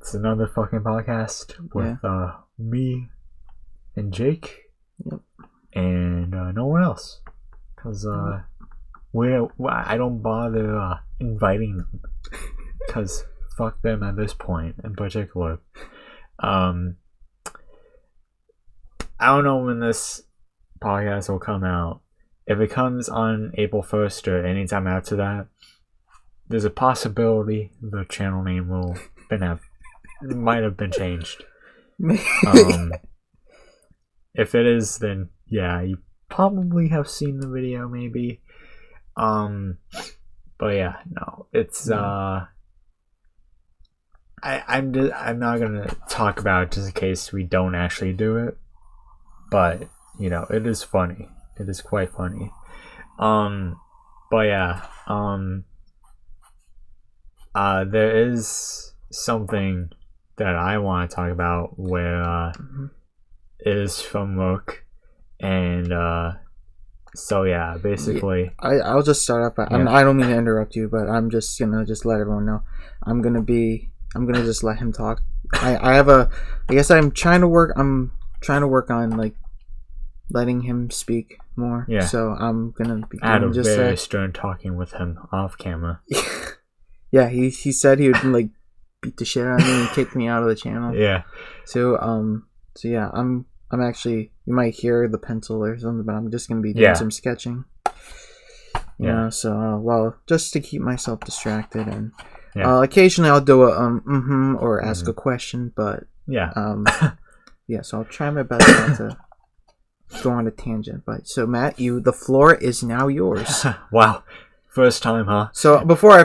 it's another fucking podcast with me and Jake. Yep. And no one else. Because I don't bother inviting them. Because fuck them at this point in particular. I don't know when this podcast will come out. If it comes on April 1st or anytime after that, there's a possibility the channel name might have been changed. If it is, then yeah, you probably have seen the video, maybe. But yeah, no, it's I'm not gonna talk about it just in case we don't actually do it. But you know, it is funny. It is quite funny. But yeah, there is something that I want to talk about where it is from work, and so yeah, basically, I'll just start up. I don't mean to interrupt you, but I'm just gonna let everyone know. I'm gonna just let him talk. I guess I'm trying to work on like letting him speak more. Yeah. So I'm gonna be I had a very stern talking with him off camera. Yeah, he said he would like beat the shit out of me and kick me out of the channel. Yeah. So yeah, I'm actually, you might hear the pencil or something, but I'm just gonna be doing some sketching. You know, so well, just to keep myself distracted, and occasionally I'll do a or ask a question, but yeah, so I'll try my best not to go on a tangent. But so Matt, the floor is now yours. Wow. First time, huh? So before I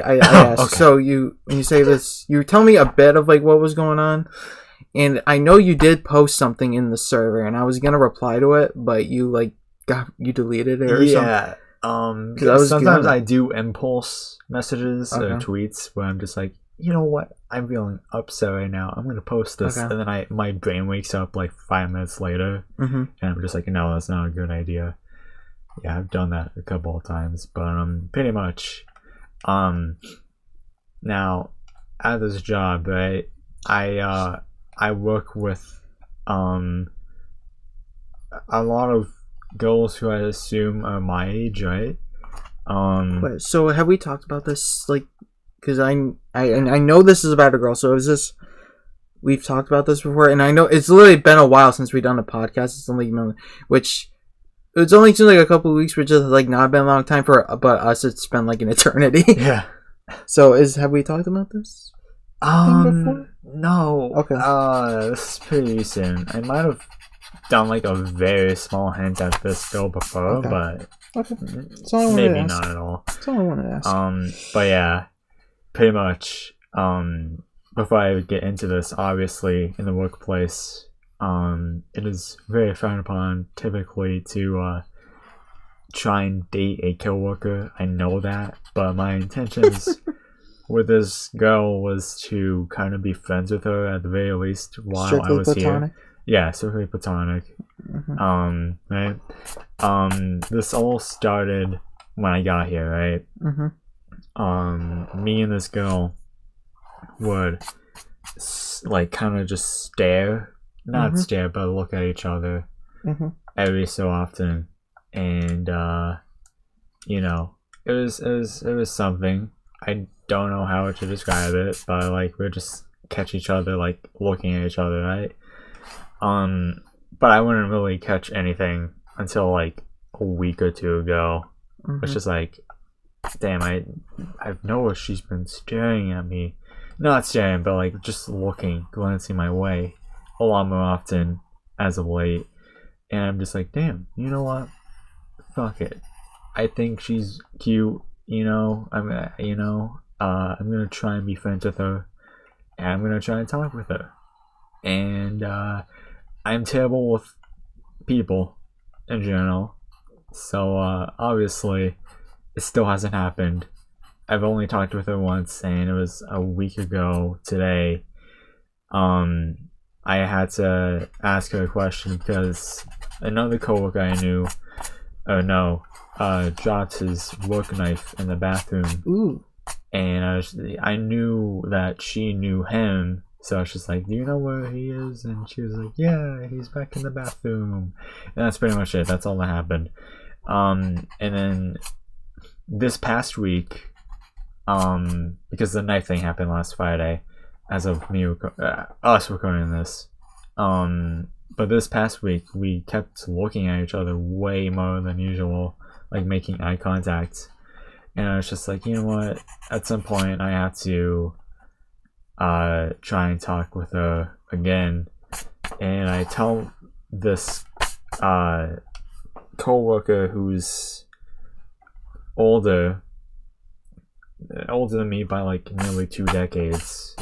ask, okay. So when you say this, you tell me a bit of like what was going on, and I know you did post something in the server, and I was gonna reply to it, but you deleted it or something. Because sometimes I do impulse messages or tweets where I'm just like, you know what, I'm feeling upset right now, I'm gonna post this, and then my brain wakes up like 5 minutes later, and I'm just like, no, that's not a good idea. Yeah, I've done that a couple of times, but pretty much, now at this job, right, I work with a lot of girls who I assume are my age, right? Wait, so have we talked about this? Like, because I know this is about a girl. So is this? We've talked about this before, and I know it's literally been a while since we've done a podcast. It's only it's only seems like a couple of weeks, which is like not been a long time but us it's been like an eternity. Yeah. So have we talked about this? No. Okay. This is pretty recent. I might have done like a very small hint at this girl before, but maybe not at all. That's all I wanted to ask. But yeah, pretty much. Before I get into this, obviously in the workplace, it is very frowned upon typically to try and date a coworker. I know that, but my intentions with this girl was to kind of be friends with her at the very least while I was platonic? here. Yeah, strictly platonic. Right. This all started when I got here, right? Me and this girl would like kind of just stare. Not stare, but look at each other every so often, and you know, it was something. I don't know how to describe it, but like we'd just catch each other like looking at each other, right? But I wouldn't really catch anything until like a week or two ago. It's just like, damn, I've noticed she's been staring at me, not staring, but like just looking, glancing my way a lot more often as of late, and I'm just like, damn, you know what, fuck it, I think she's cute, you know, I'm gonna try and be friends with her, and I'm gonna try and talk with her, and I'm terrible with people in general, so obviously it still hasn't happened. I've only talked with her once, and it was a week ago today. I had to ask her a question because another coworker I knew, dropped his work knife in the bathroom. Ooh. and I knew that she knew him, so I was just like, do you know where he is? And she was like, yeah, he's back in the bathroom. And that's pretty much it. That's all that happened. And then this past week, because the knife thing happened last Friday, as of me us recording this, but this past week we kept looking at each other way more than usual, like making eye contact, and I was just like, you know what, at some point I have to try and talk with her again. And I tell this co-worker who's older than me by like nearly 2 decades,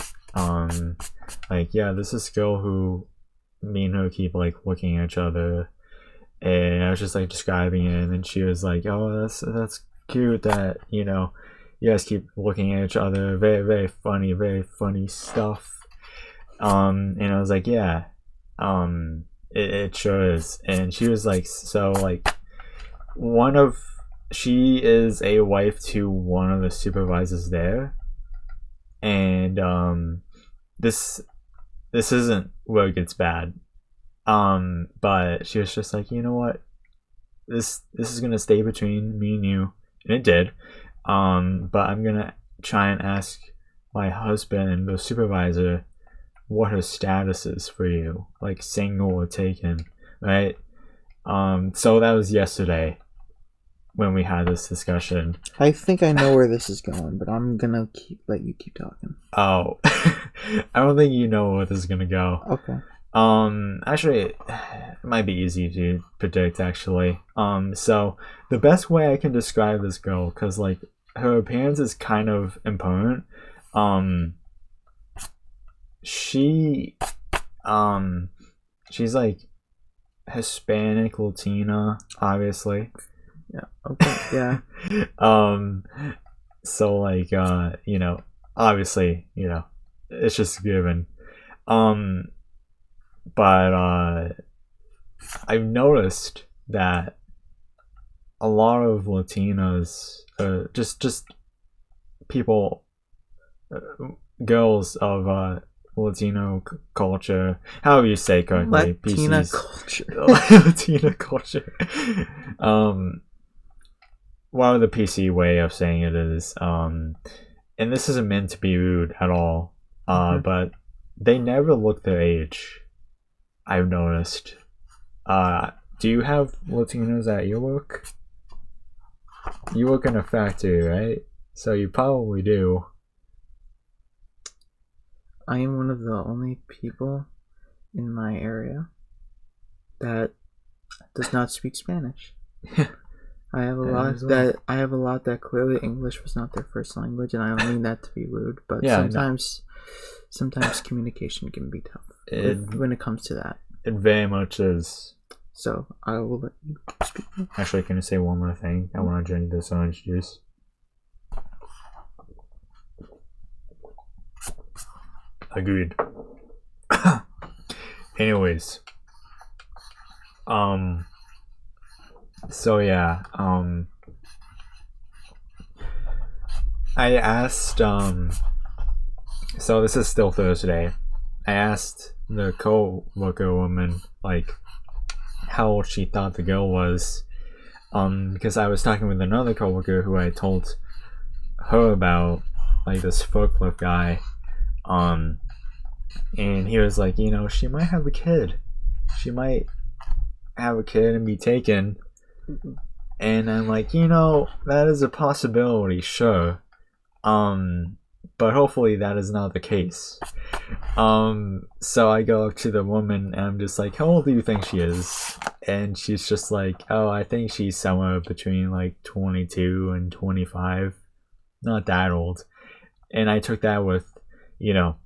like, yeah, this is a girl who me and her keep like looking at each other, and I was just like describing it, and then she was like, oh, that's cute that, you know, you guys keep looking at each other, very funny stuff. And I was like, yeah, it sure is. And she was like, so like, she is a wife to one of the supervisors there, and this isn't where it gets bad, but she was just like, you know what, this is gonna stay between me and you, and it did, but I'm gonna try and ask my husband and the supervisor what her status is for you, like single or taken, right? So that was yesterday when we had this discussion. I think I know where this is going, but I'm gonna let you keep talking. Oh, I don't think you know where this is gonna go. Okay. Actually, it might be easy to predict, actually. So the best way I can describe this girl, because like her appearance is kind of important. She's like Hispanic Latina, obviously. Yeah. Okay. Yeah. So like, you know, obviously, you know, it's just given. But I've noticed that a lot of Latinas, just people, girls of Latino culture, however you say correctly, Latina culture. Latina culture. One of the PC way of saying it is, and this isn't meant to be rude at all, but they never look their age. I've noticed. Do you have Latinos at your work? You work in a factory, right? So you probably do. I am one of the only people in my area that does not speak Spanish. I have a lot that clearly English was not their first language, and I don't mean that to be rude, but yeah, sometimes communication can be tough when it comes to that. It very much is. So I will let you speak. Actually, can I say one more thing? I want to drink this orange juice. Agreed. Anyways, so yeah, I asked, so this is still Thursday. I asked the co-worker woman, like, how old she thought the girl was, because I was talking with another co-worker who I told her about, like, this forklift guy, and he was like, you know, she might have a kid. She might have a kid and be taken. And I'm like, you know, that is a possibility, sure. But hopefully that is not the case. So I go up to the woman and I'm just like, how old do you think she is? And she's just like, oh, I think she's somewhere between like 22 and 25. Not that old. And I took that with, you know,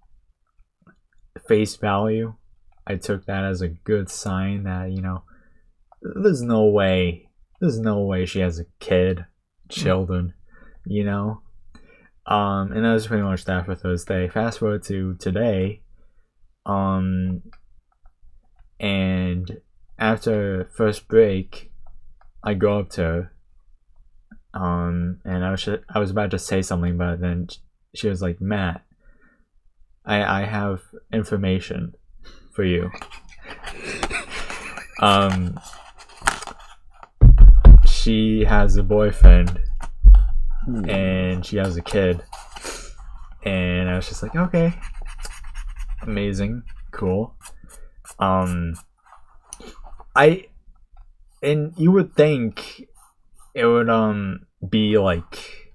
face value. I took that as a good sign that, you know, there's no way she has a kid, children, you know. And that was pretty much that for Thursday. Fast forward to today, and after first break, I go up to her. And I was about to say something, but then she was like, Matt, I have information for you. She has a boyfriend and she has a kid, and I was just like, okay, amazing, cool. And you would think it would be like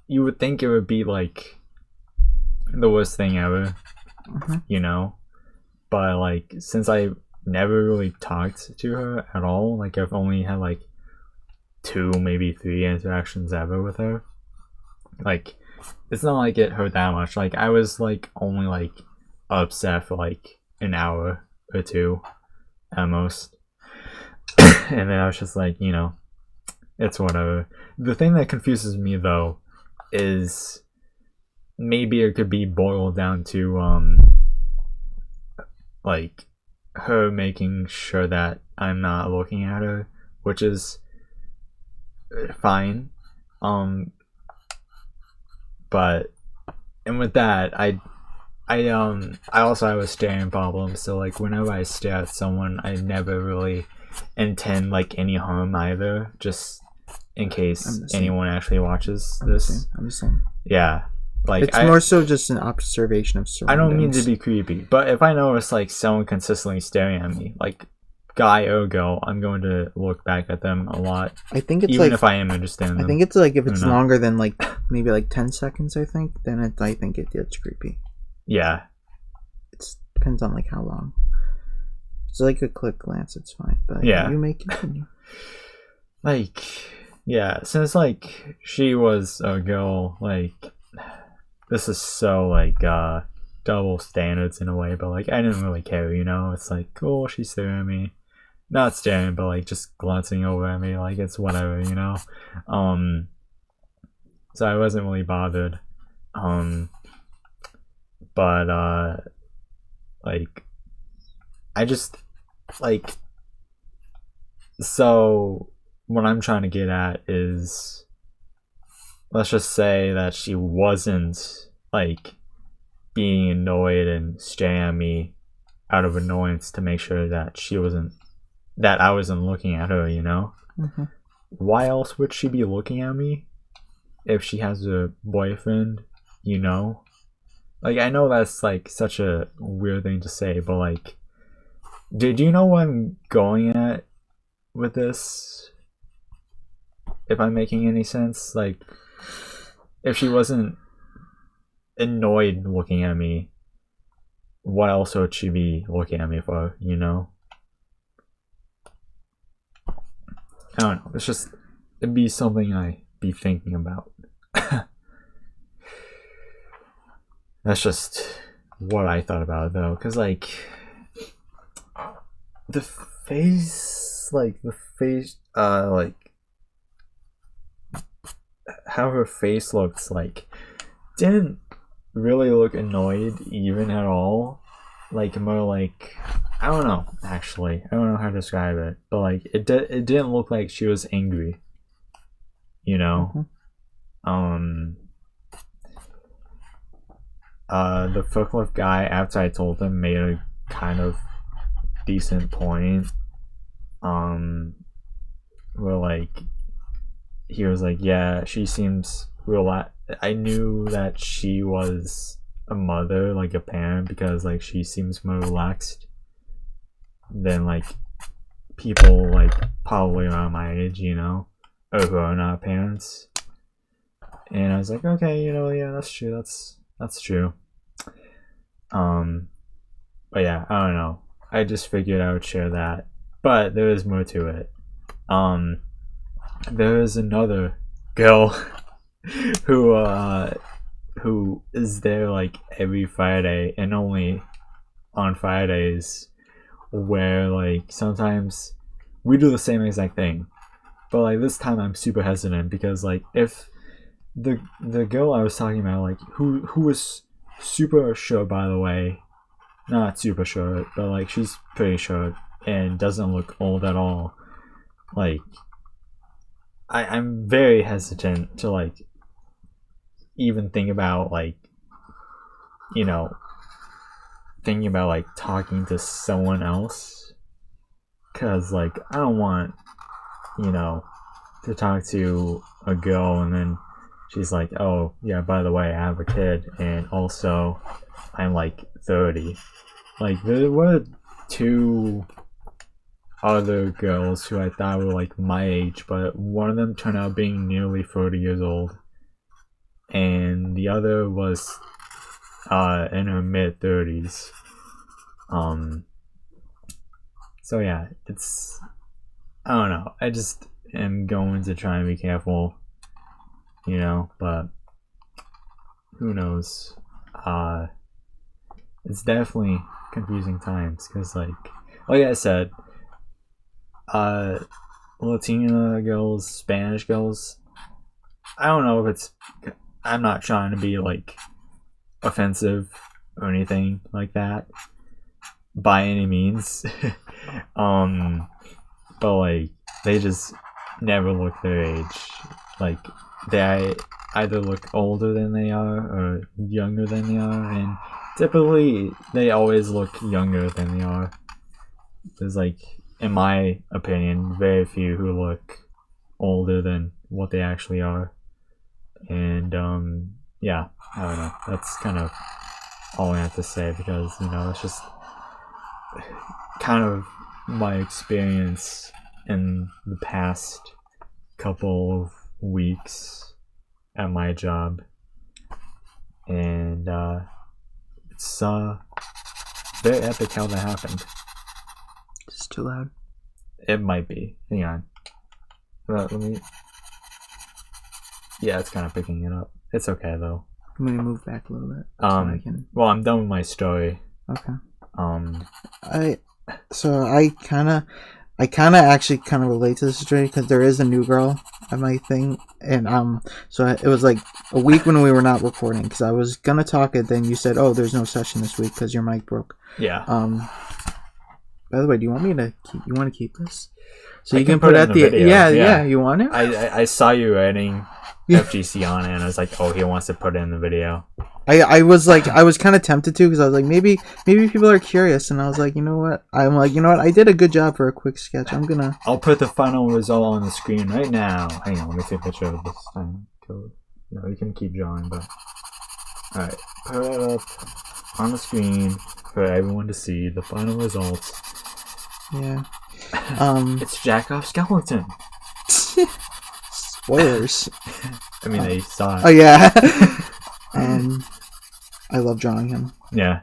you would think it would be like the worst thing ever, you know, but like since I never really talked to her at all, like I've only had like 2, maybe 3 interactions ever with her, like it's not like it hurt that much. Like I was like only like upset for like an hour or 2 at most. And then I was just like, you know, it's whatever. The thing that confuses me though is maybe it could be boiled down to like her making sure that I'm not looking at her, which is fine. But and with that, I also have a staring problem, so like whenever I stare at someone, I never really intend like any harm either, just in case anyone actually watches this. I'm the same. Yeah, like it's more so just an observation of surroundings. I don't mean to be creepy, but if I notice like someone consistently staring at me, like guy or girl, I'm going to look back at them a lot. I think it's even like, if I am interested in them. I think it's like if it's longer than like maybe like 10 seconds, I think, then I think it gets creepy. Yeah. It depends on like how long. It's like a quick glance, it's fine. But yeah, you may continue. Like, yeah, since like she was a girl, like this is so like double standards in a way, but like I didn't really care, you know. It's like, cool, she's staring at me. Not staring, but like just glancing over at me, like it's whatever, you know. So I wasn't really bothered. But like I just like, so what I'm trying to get at is, let's just say that she wasn't like being annoyed and staring at me out of annoyance to make sure that I wasn't looking at her, you know. Why else would she be looking at me if she has a boyfriend, you know? Like, I know that's like such a weird thing to say, but like, do you know what I'm going at with this? If I'm making any sense? Like, if she wasn't annoyed looking at me, what else would she be looking at me for, you know? I don't know. It'd be something I be thinking about. That's just what I thought about it, though, because like the face, like how her face looks, like didn't really look annoyed even at all. Like more like, I don't know, actually I don't know how to describe it, but like it didn't look like she was angry, you know. The Footcliff guy, after I told him, made a kind of decent point. Where like he was like, yeah, she seems I knew that she was a mother, like a parent, because like she seems more relaxed than like people like probably around my age, you know, or who are not parents. And I was like, okay, you know, yeah, that's true. That's true. But yeah, I don't know. I just figured I would share that. But there is more to it. There is another girl who is there like every Friday, and only on Fridays, where like sometimes we do the same exact thing. But like this time I'm super hesitant, because like if the girl I was talking about, like who was super short, by the way, not super short, but like she's pretty short, and doesn't look old at all, like, I'm very hesitant to, like, even think about, like, you know, thinking about, like, talking to someone else, because, like, I don't want, you know, to talk to a girl and then she's like, oh yeah, by the way, I have a kid, and also I'm like 30. Like, there were 2 other girls who I thought were like my age, but one of them turned out being nearly 30 years old, and the other was in her mid 30s. So yeah, it's, I don't know, I just am going to try and be careful, you know, but who knows. It's definitely confusing times, because, like I said, Latina girls, Spanish girls, I don't know if it's, I'm not trying to be like offensive or anything like that by any means. But like, they just never look their age. Like, they either look older than they are or younger than they are, and typically they always look younger than they are. There's, like, in my opinion, very few who look older than what they actually are. And yeah, I don't know, that's kind of all I have to say, because, you know, it's just kind of my experience in the past couple of weeks at my job, and it's very epic how that happened. It's too loud. It might be. Hang on. Let me. Yeah, it's kind of picking it up. It's okay though. I'm gonna move back a little bit. Well, I'm done with my story. Okay. I kind of actually kind of relate to this story, because there is a new girl at my thing, and so it was like a week when we were not recording, because I was gonna talk it, then you said, oh, there's no session this week because your mic broke. Yeah. By the way, do you want me to keep? You want to keep this? So you can put it at the video. Yeah. You want it? I saw you editing FGC on it, and I was like, oh, he wants to put it in the video. I was kind of tempted to, because I was like, maybe people are curious, and I was like, you know what? I did a good job for a quick sketch. I'll put the final result on the screen right now. Hang on, let me take a picture of this time code. No, you can keep drawing, but alright, put it up on the screen for everyone to see the final results. Yeah. It's Jack-Off Skeleton. Spoilers. I mean, they saw it. Oh yeah. I love drawing him. Yeah.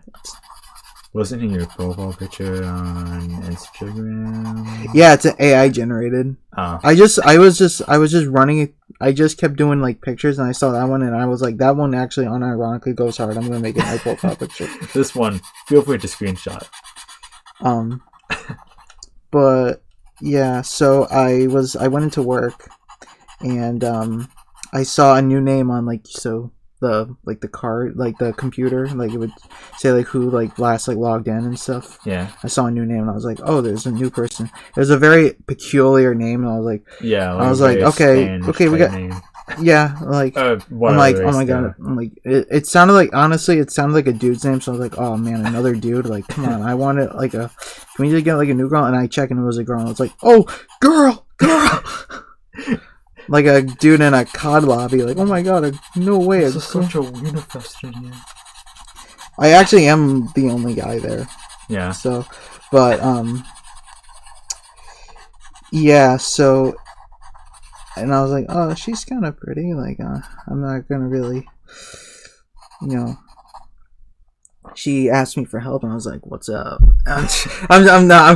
Wasn't he your profile picture on Instagram? Yeah, it's an AI generated. Oh. I was just running it. I just kept doing like pictures, and I saw that one, and I was like, that one actually unironically goes hard. I'm gonna make it my profile picture. This one, feel free to screenshot. But yeah, so I went into work, and I saw a new name on the card, like the computer, like it would say like who like last like logged in and stuff. Yeah. I saw a new name, and I was like, oh, there's a new person. It was a very peculiar name, and I was like, yeah. I was like, okay, we got name. Yeah, like I'm like, oh my god, I'm like, it sounded like, honestly, it sounded like a dude's name, so I was like, oh man, another dude, like, come on, I wanted like can we just get like a new girl? And I checked, and it was a girl, and I was like, oh, girl. Like a dude in a COD lobby, like, oh my god, no way. This is such a Winifest in here. I actually am the only guy there. Yeah. So, but, yeah, so, and I was like, oh, she's kind of pretty, like, I'm not gonna really, you know. She asked me for help, and I was like, what's up? I'm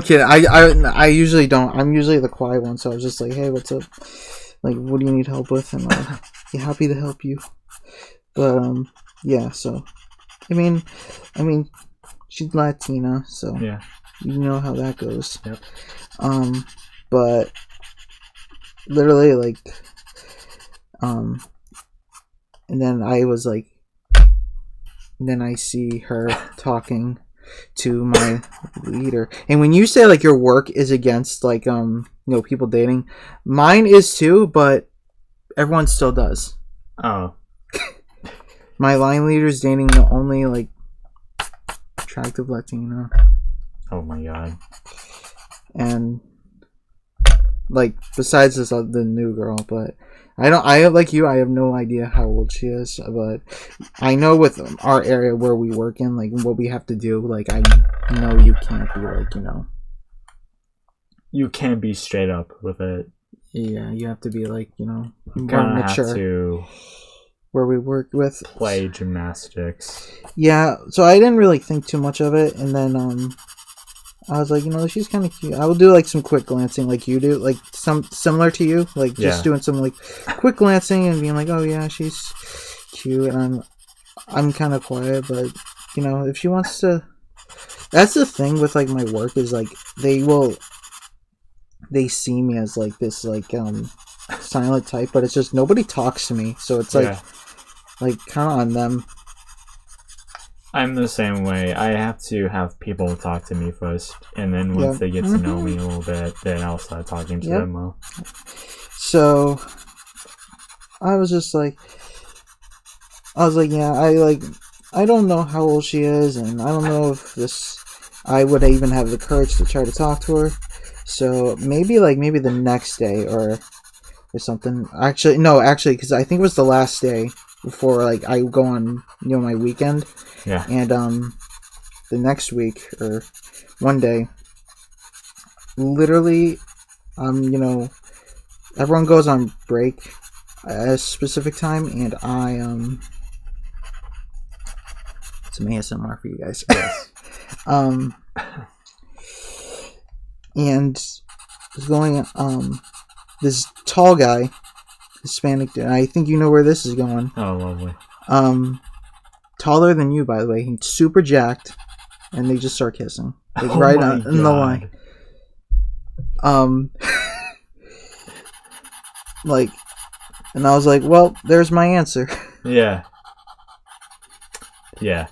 kidding. I usually don't. I'm usually the quiet one, so I was just like, hey, what's up? Like, what do you need help with? And I'll be happy to help you. But yeah. So, I mean, she's Latina, so yeah, you know how that goes. Yep. But literally, like, and then I was like, then I see her talking to my leader. And when you say like your work is against like people dating, mine is too, but everyone still does. Oh. My line leader is dating the only like attractive Latino. Oh my god. And like besides this the new girl, but I like you, I have no idea how old she is, but I know with our area where we work in, like what we have to do, like I know you can't be like, you can't be straight up with it. Yeah, you have to be like, you kind of have to where we work with play gymnastics. Yeah, so I didn't really think too much of it, and then I was like, she's kind of cute. I will do like some quick glancing, like you do, like some similar to you, like just doing some like quick glancing and being like, oh yeah, she's cute. And I'm kind of quiet, but if she wants to, that's the thing with like my work is like they see me as like this like silent type, but it's just nobody talks to me, so it's like kind of on them. I'm the same way. I have to have people talk to me first, and then once they get to know me a little bit, then I'll start talking to them more. So I was like, yeah, I don't know how old she is, and I don't know if I would even have the courage to try to talk to her. So maybe the next day or something. Actually, because I think it was the last day before like I go on my weekend. Yeah. And the next week or one day, literally, everyone goes on break at a specific time, and I some ASMR for you guys. Yes. And it's going this tall guy, Hispanic dude. I think you know where this is going. Oh, lovely. Taller than you, by the way. He's super jacked, and they just start kissing, like right in the line. Like, and I was like, well, there's my answer. Yeah. Yeah.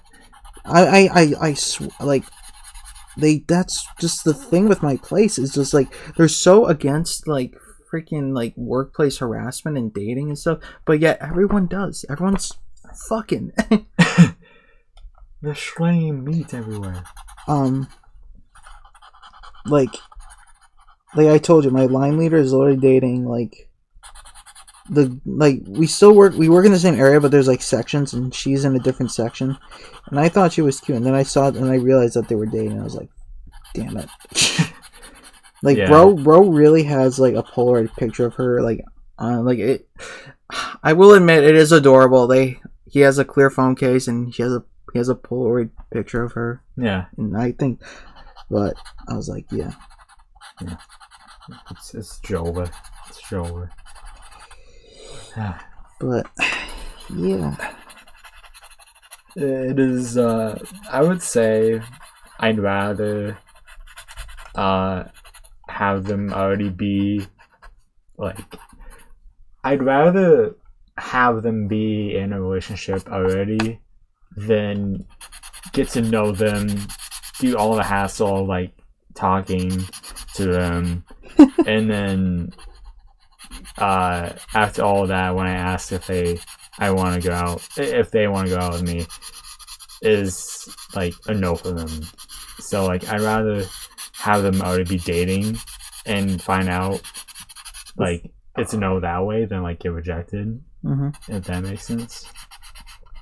That's just the thing with my place. Is just like they're so against like freaking like workplace harassment and dating and stuff, but yet everyone's fucking. They're slaying meat everywhere. Like I told you, my line leader is already dating like we work in the same area, but there's like sections, and she's in a different section, and I thought she was cute, and then I saw it and I realized that they were dating, and I was like, damn it. Like, yeah. bro really has like a Polaroid picture of her, like it. I will admit it is adorable. He has a clear phone case, and he has a Polaroid picture of her. Yeah, and I think, but I was like, yeah. It's Joel. It's Joel. But yeah, it is. I would say I'd rather have them already be like. I'd rather have them be in a relationship already than get to know them, do all the hassle like talking to them, and then after all of that, when I ask if they want to go out with me, is like a no for them. So like I'd rather have them already be dating and find out like it's a no that way than like get rejected. If that makes sense.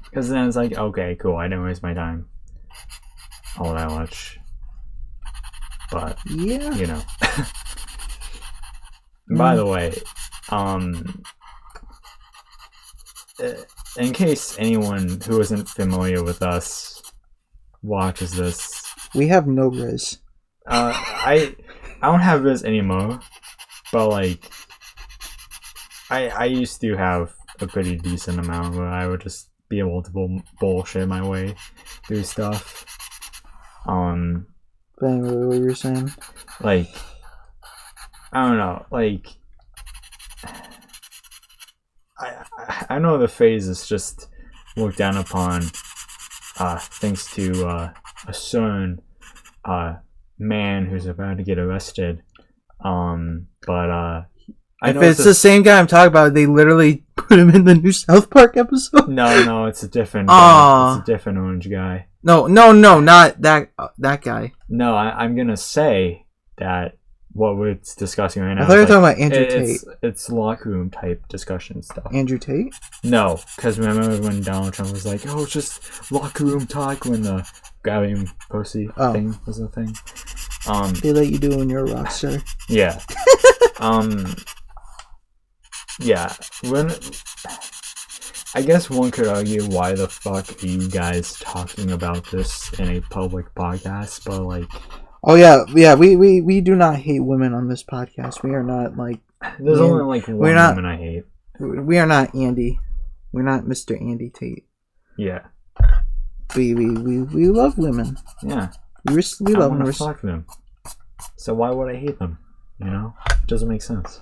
Because then it's like, okay, cool, I didn't waste my time all that much. But yeah, By the way, in case anyone who isn't familiar with us watches this, we have no riz. I don't have riz anymore, but like I used to have a pretty decent amount where I would just be able to bullshit my way through stuff. But anyway, what you were saying? Like, I don't know, like I know the phrase is just looked down upon thanks to a certain man who's about to get arrested. If it's the same guy I'm talking about, they literally put him in the new South Park episode. No, it's a different guy. It's a different orange guy. No, not that guy. No, I'm gonna say that what we're discussing right now. I thought you were talking about Andrew Tate. It's locker room type discussion stuff. Andrew Tate? No, because remember when Donald Trump was like, "Oh, it's just locker room talk," when the grabbing pussy thing was a thing. They let you do when you're a rock star. Yeah. Yeah. I guess one could argue, why the fuck are you guys talking about this in a public podcast? But like, oh yeah, we do not hate women on this podcast. We are not like. There's only like one woman I hate. We are not Andy. We're not Mr. Andy Tate. Yeah. We love women. Yeah. We love them. Fuck them. So why would I hate them? You know, it doesn't make sense.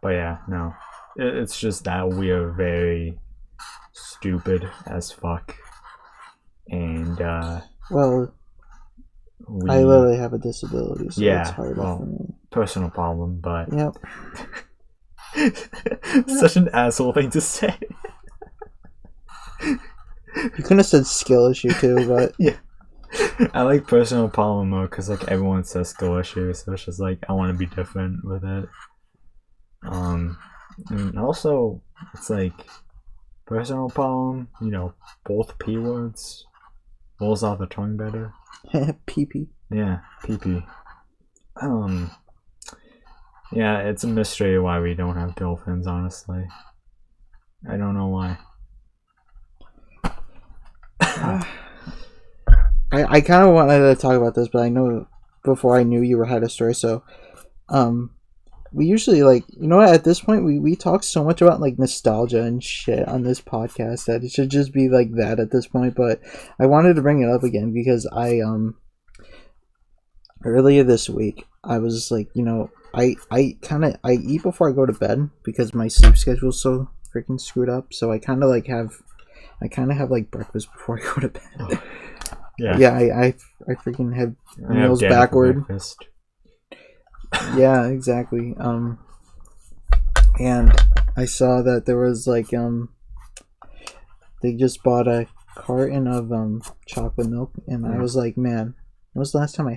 But yeah, no. It's just that we are very stupid as fuck. And, well, I literally have a disability, so yeah, it's harder for me. Personal problem, but... Yep. Such an asshole thing to say. You could have said skill issue too, but... Yeah. I like personal problem mode because like everyone says skill issue, so it's just like I want to be different with it. And also it's like personal problem, you know, both P words rolls off the tongue better. PP. Yeah, PP. Yeah, it's a mystery why we don't have dolphins, honestly. I don't know why. I kind of wanted to talk about this, but I know before I knew you had a story, so we usually, like, you know what, at this point we talk so much about like nostalgia and shit on this podcast that it should just be like that at this point, but I wanted to bring it up again because I earlier this week I was like, you know, I eat before I go to bed because my sleep schedule's so freaking screwed up, so I kind of have like breakfast before I go to bed. Yeah, I freaking have meals backward. Yeah, exactly. And I saw that there was like they just bought a carton of chocolate milk, and I was like, man, when was the last time I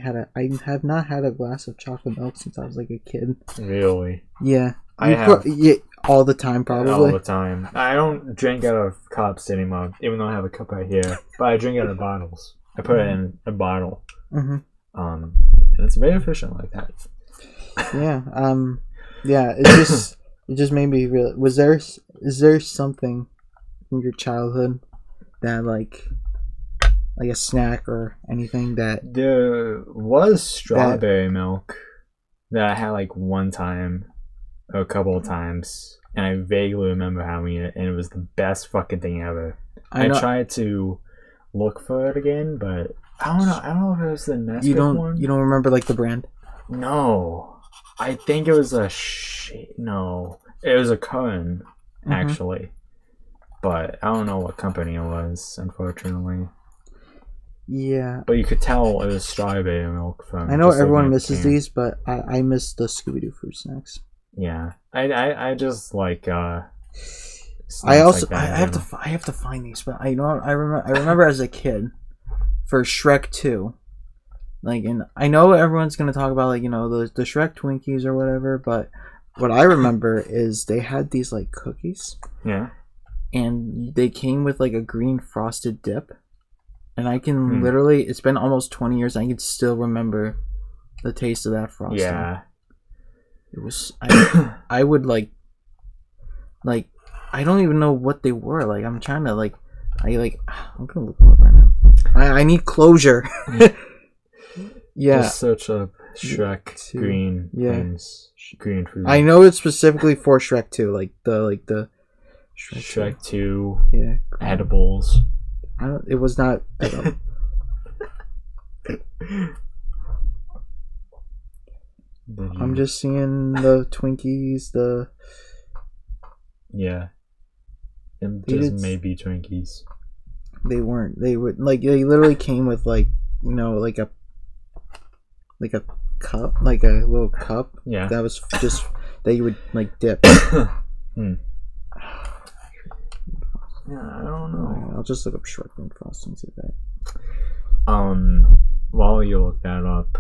have not had a glass of chocolate milk since I was like a kid. Really? Yeah. I have. Yeah, all the time, probably. All the time. I don't drink out of cups anymore, even though I have a cup right here. But I drink out of bottles. I put it in a bottle. Mm-hmm. And it's very efficient like that. Yeah. Yeah. It just made me real. Is there something in your childhood that like a snack or anything that there was strawberry milk that I had like one time or a couple of times, and I vaguely remember having it, and it was the best fucking thing ever. I tried to look for it again, but I don't know if it was the Nesquik one. You don't remember like the brand? No, I think it was no, it was a Cohen actually, but I don't know what company it was, unfortunately. Yeah, but you could tell it was strawberry milk from. I know everyone misses these, but I miss the Scooby-Doo fruit snacks. Yeah, I just like I have to find these, but I remember as a kid for Shrek 2, like, and I know everyone's gonna talk about like, you know, the Shrek Twinkies or whatever, but what I remember is they had these like cookies, yeah, and they came with like a green frosted dip, and I can literally, it's been almost 20 years, and I can still remember the taste of that frosting. Yeah, it was I would like I don't even know what they were. Like, I'm trying to I'm gonna look them up right now. I need closure. Yeah. Just search up Shrek green things. Green food. I know it's specifically for Shrek 2, like the Shrek 2. Yeah. Edibles. It was not edible. I'm just seeing the Twinkies, yeah. And just maybe Twinkies. They weren't. They would they literally came with like like a cup, like a little cup. Yeah. That was just that you would like dip. Yeah, I don't know. I'll just look up Shrek Green Frosting to that. While you look that up,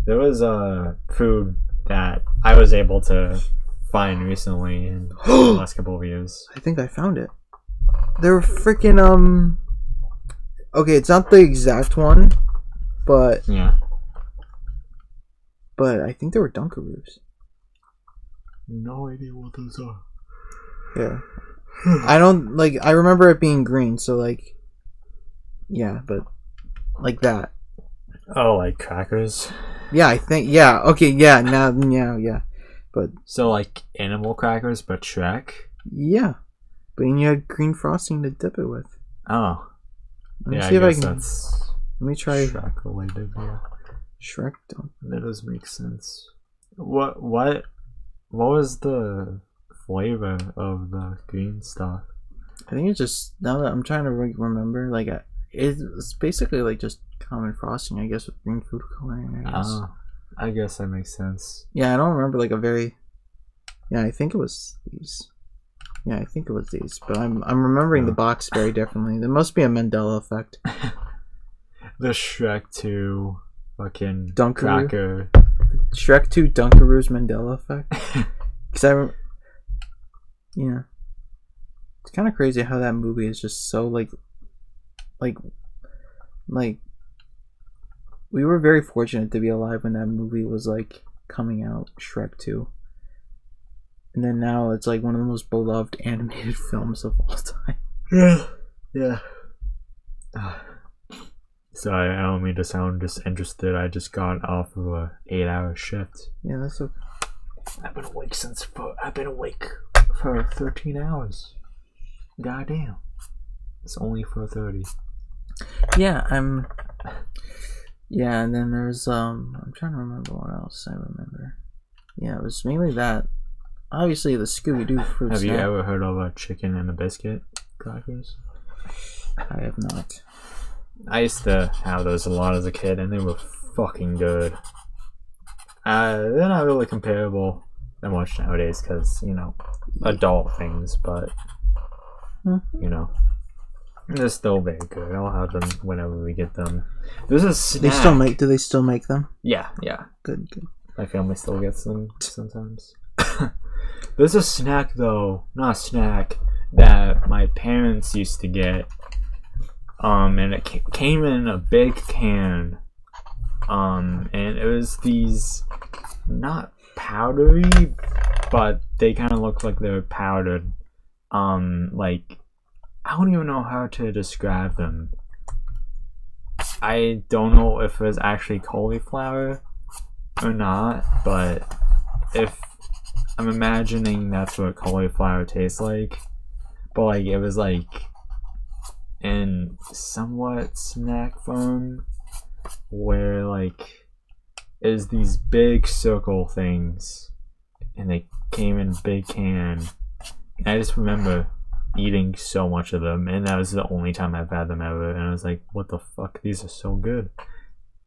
there was a food that I was able to find recently in the last couple of years. I think I found it. They're freaking okay, it's not the exact one, but yeah. But I think they were Dunkaroos. No idea what those are. Yeah. I don't I remember it being green, so like yeah, but like that. Oh, like crackers? Yeah, I think okay, yeah, yeah. But so like animal crackers but Shrek? Yeah. But you had green frosting to dip it with. Oh. Let me see if I can. That's let me try Shrek related, yeah. Shrek don't. That does make sense. What was the flavor of the green stuff? I think it's just, now that I'm trying to remember, like it's basically like just common frosting, I guess, with green food coloring. I guess. I guess that makes sense. Yeah, I don't remember like a very. Yeah, I think it was these. Yeah, I think it was these, but I'm remembering the box very differently. There must be a Mandela effect. The Shrek 2 fucking Dunkaroo. cracker. Shrek 2 Dunkaroo's Mandela effect. Because yeah, it's kind of crazy how that movie is just so like we were very fortunate to be alive when that movie was like coming out, Shrek 2. And then now it's like one of the most beloved animated films of all time. Yeah. Sorry, I don't mean to sound disinterested. I just got off of a 8-hour shift. Yeah, that's okay. I've been awake for 13 hours. Goddamn. It's only 4:30. Yeah, yeah, and then there's I'm trying to remember what else I remember. Yeah, it was mainly that. Obviously, the Scooby-Doo fruit Have snack. you ever heard of a chicken and a biscuit crackers? I have not. I used to have those a lot as a kid, and they were fucking good. They're not really comparable that much nowadays, because, adult things, but, they're still very good. I'll have them whenever we get them. There's a snack. Do they still make them? Yeah. Good. My family still gets them sometimes. There's a snack, though, not a snack, that my parents used to get. And it came in a big can. And it was these, not powdery, but they kind of look like they're powdered. I don't even know how to describe them. I don't know if it was actually cauliflower or not, but if I'm imagining that's what cauliflower tastes like. But it was in somewhat snack form, where is these big circle things, and they came in a big can. And I just remember eating so much of them, and that was the only time I've had them ever, and I was like, what the fuck, these are so good,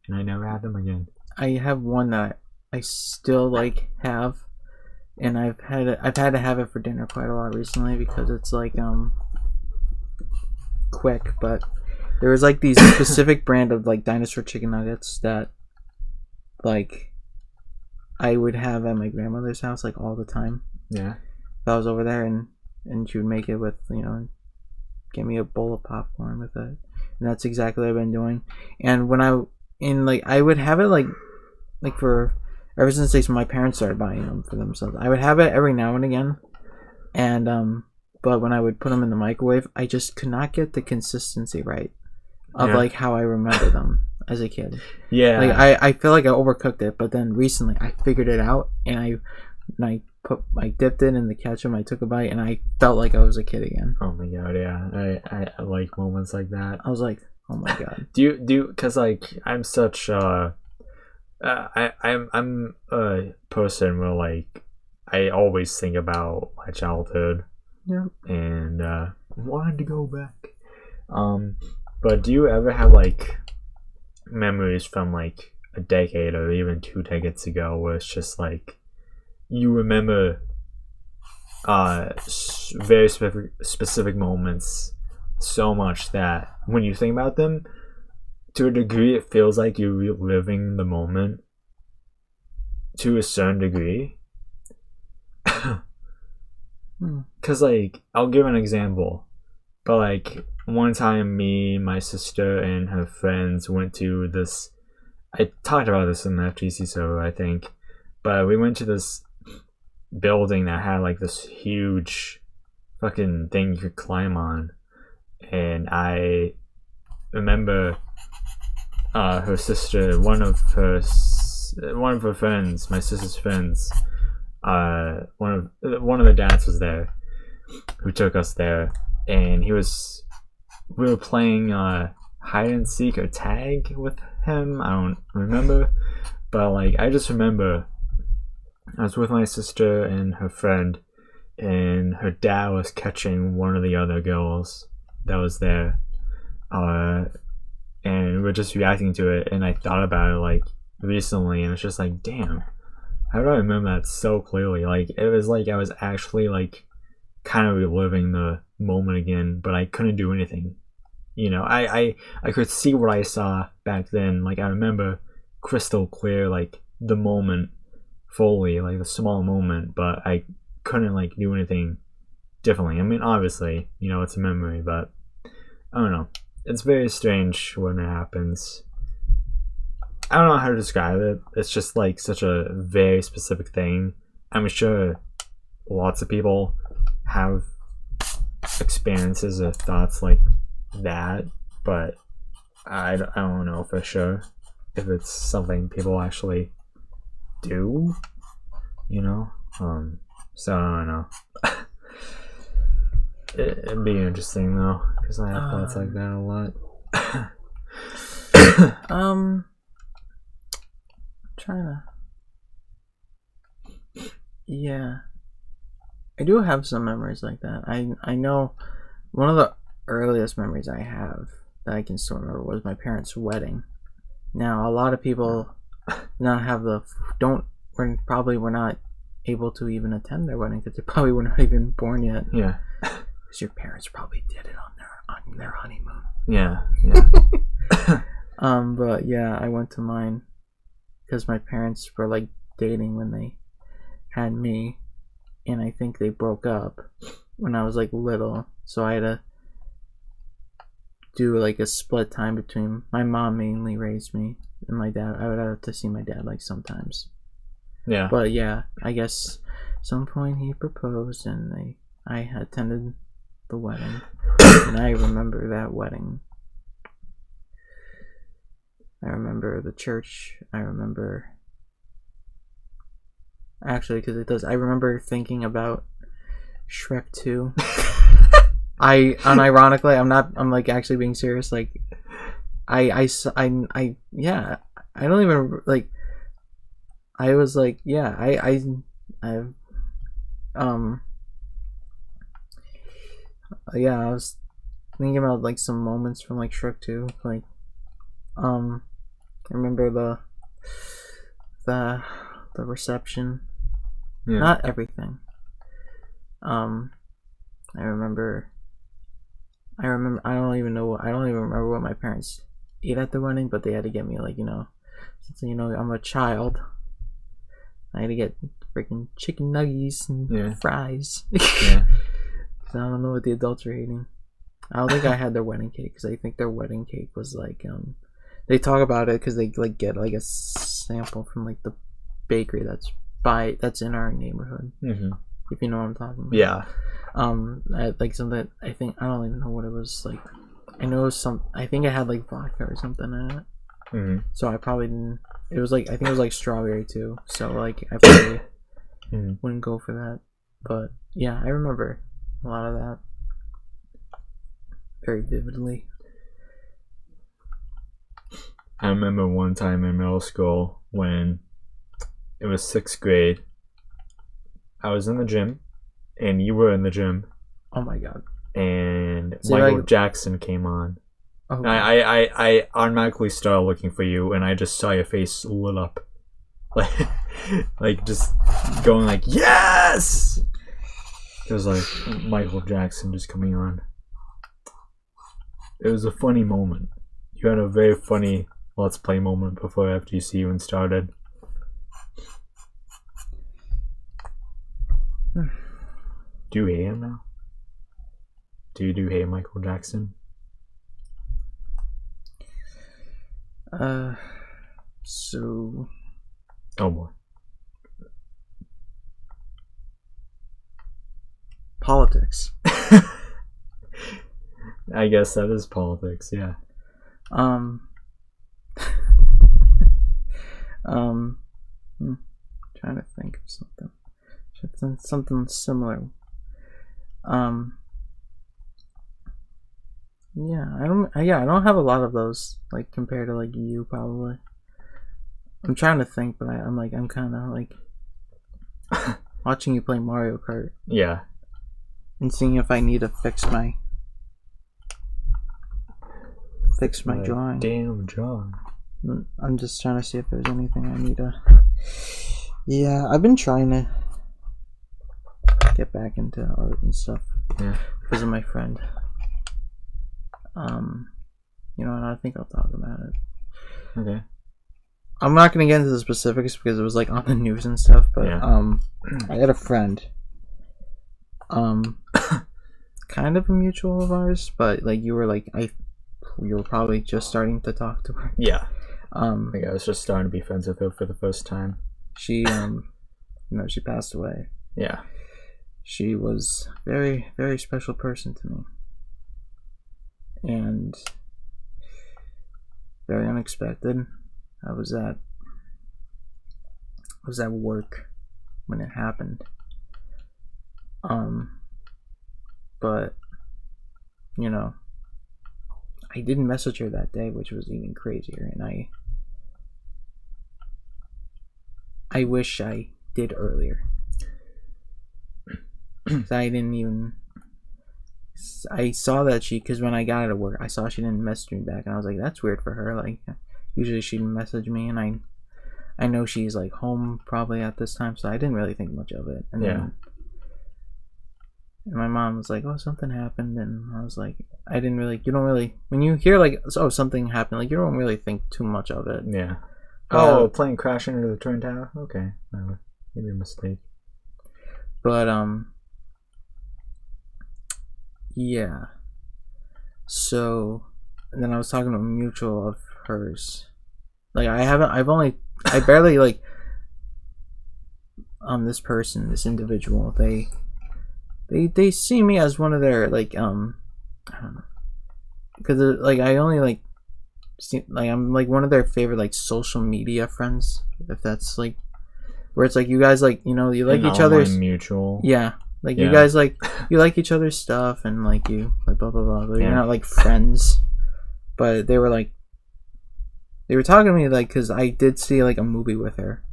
and I never had them again. I have one that I still have, and I've had to have it for dinner quite a lot recently, because it's quick. But there was these specific brand of dinosaur chicken nuggets that I would have at my grandmother's house all the time. Yeah, if I was over there, and she would make it with give me a bowl of popcorn with it, and that's exactly what I've been doing. And when I would have it for ever since my parents started buying them for themselves. I would have it every now and again, and but when I would put them in the microwave, I just could not get the consistency right of how I remember them as a kid. Yeah, I feel like I overcooked it, but then recently I figured it out, and I dipped it in the ketchup, I took a bite, and I felt like I was a kid again. Oh my god, yeah. I like moments like that. I was like, oh my god. Because I'm such I'm a person where I always think about my childhood. Yeah. And wanted to go back. But do you ever have like memories from like a decade or even 2 decades ago where it's just like you remember very specific moments so much that when you think about them, to a degree, it feels like you're reliving the moment to a certain degree. Because, like, I'll give an example. But, like, one time me, my sister, and her friends went to this... I talked about this in the FGC server, I think. But we went to this building that had, like, this huge fucking thing you could climb on. And I remember her sister, one of her friends, my sister's friends, one of the dads was there, who took us there, and we were playing hide and seek or tag with him. I don't remember, but like I just remember I was with my sister and her friend, and her dad was catching one of the other girls that was there, and we're just reacting to it, and I thought about it like recently, and it's just like, damn, how do I remember that so clearly? Like it was like I was actually like kind of reliving the moment again, but I couldn't do anything. You know, I could see what I saw back then. Like I remember crystal clear like the moment fully, like the small moment, but I couldn't like do anything differently. I mean, obviously, you know, it's a memory, but I don't know. It's very strange when it happens. I don't know how to describe it. It's just like such a very specific thing. I'm sure lots of people have experiences or thoughts like that, but I don't know for sure if it's something people actually do, you know? So I don't know. It'd be interesting though, because I have thoughts like that a lot. Trying to. Yeah, I do have some memories like that. I know one of the earliest memories I have that I can still remember was my parents' wedding. Now, a lot of people not have probably were not able to even attend their wedding because they probably were not even born yet. Yeah. Because your parents probably did it on their honeymoon. Yeah. But yeah, I went to mine because my parents were like dating when they had me, and I think they broke up when I was like little, so I had to do like a split time between my mom mainly raised me and my dad. I would have to see my dad like sometimes. Yeah. But yeah, I guess some point he proposed and I attended the wedding, and I remember that wedding. I remember the church. I remember actually because it does. I remember thinking about Shrek 2. I unironically, I'm like actually being serious. Like, yeah. I don't even like. I was like, yeah. Yeah. I was thinking about like some moments from like Shrek 2. Like, I remember the reception. Yeah. Not everything. I remember. I don't even remember what my parents ate at the wedding, but they had to get me like, since I'm a child, I had to get freaking chicken nuggets and fries. Yeah. Cause I don't know what the adults were eating. I don't think I had their wedding cake because I think their wedding cake was like they talk about it because they like get like a sample from like the bakery that's in our neighborhood. Mm-hmm. If you know what I'm talking about. Yeah. Like something. I don't even know what it was like. I know I think it had like vodka or something in it. Mm-hmm. So I probably didn't. It was like I think it was like strawberry too. So like I probably wouldn't go for that. But yeah, I remember a lot of that very vividly. I remember one time in middle school when it was 6th grade. I was in the gym, and you were in the gym. Oh my god! and Michael Jackson came on. Okay. I automatically started looking for you, and I just saw your face lit up, like just going like yes. It was like Michael Jackson just coming on. It was a funny moment. You had a very funny Let's Play moment before FGC even started. Do you hate him now? Do you hate Michael Jackson? So... Oh boy. Politics. I guess that is politics, yeah. Trying to think of something similar. I don't have a lot of those, like, compared to like you probably. I'm trying to think, but I'm kind of like watching you play Mario Kart. Yeah. And seeing if I need to fix my drawing. Damn drawing. I'm just trying to see if there's anything I need to. Yeah, I've been trying to get back into art and stuff. Yeah. Because of my friend. You know, and I think I'll talk about it. Okay. I'm not gonna get into the specifics because it was like on the news and stuff, but yeah. I had a friend. Kind of a mutual of ours, but like you were probably just starting to talk to her. Yeah. I think I was just starting to be friends with her for the first time. She she passed away. Yeah. She was a very, very special person to me. And very unexpected. I was at work when it happened. But you know, I didn't message her that day, which was even crazier, and I wish I did earlier. I saw that because when I got out of work, I saw she didn't message me back, and I was like, that's weird for her. Like, usually she'd message me, and I know she's like home probably at this time, so I didn't really think much of it. And then my mom was like, oh, something happened, and I was like, you don't really, when you hear like, oh, something happened, like, you don't really think too much of it. Yeah. Oh, plane crashing into the Twin Tower? Okay. Maybe a mistake. But, yeah. So, and then I was talking to a mutual of hers. Like, I barely, like, this individual, they see me as one of their, like, I don't know, because like I only like I'm like one of their favorite like social media friends, if that's like where it's like you guys like, you know, you like each other's mutual. Yeah, like you guys like you like each other's stuff and like you like blah blah blah, but you're not like friends. But they were talking to me like because I did see like a movie with her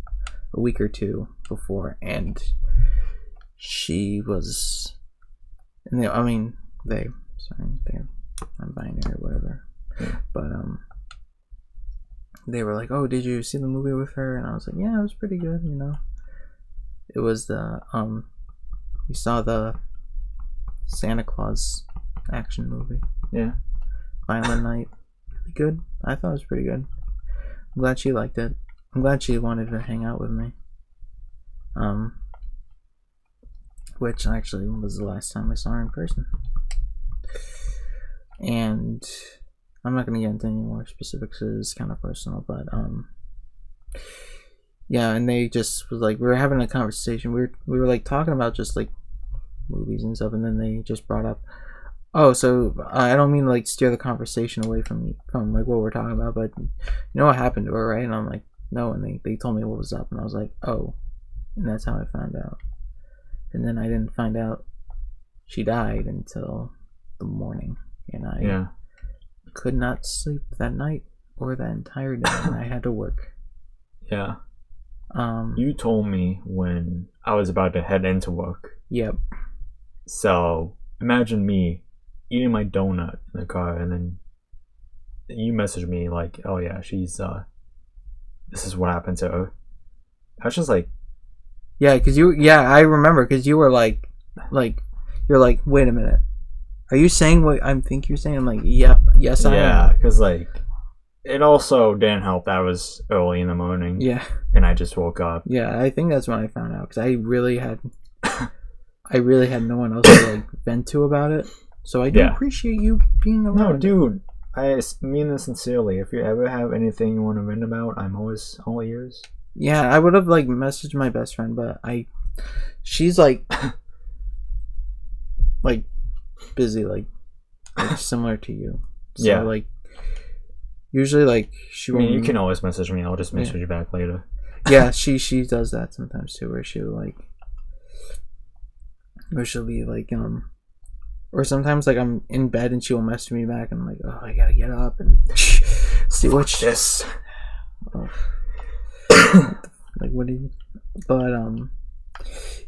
a week or two before, and she was, and I'm binary or whatever, but they were like, oh, did you see the movie with her? And I was like, yeah, it was pretty good, you know. It was the we saw the Santa Claus action movie. Yeah. Violent Night. Really good. I thought it was pretty good. I'm glad she liked it. I'm glad she wanted to hang out with me. Which actually was the last time I saw her in person. And I'm not gonna get into any more specifics, it's kind of personal, but yeah, and they just was like, we were having a conversation, we were like talking about just like movies and stuff, and then they just brought up, oh, so I don't mean to like steer the conversation away from like what we're talking about, but you know what happened to her, right? And I'm like, no, and they told me what was up, and I was like, oh, and that's how I found out. And then I didn't find out she died until the morning, and I could not sleep that night or that entire day, and I had to work. Yeah. You told me when I was about to head into work. Yep. So imagine me eating my donut in the car, and then you messaged me like, "Oh yeah, she's this is what happened to her." I was just like, yeah, because I remember because you were like, you're like, wait a minute, are you saying what I think you're saying? I'm like, yep, yes, I am. Yeah, because like, it also didn't help that it was early in the morning. Yeah, and I just woke up. Yeah, I think that's when I found out because I really had no one else to like vent to about it. So I do appreciate you being around. No, dude, I mean this sincerely. If you ever have anything you want to vent about, I'm always all ears. Yeah, I would have like messaged my best friend, but she's like like busy, like similar to you. So, yeah, like usually like she. I mean, you can always message me. I'll just message you back later. Yeah, she does that sometimes too, where she'll be like or sometimes like I'm in bed and she'll message me back and I'm like, oh, I gotta get up and see what this. Like what do you? But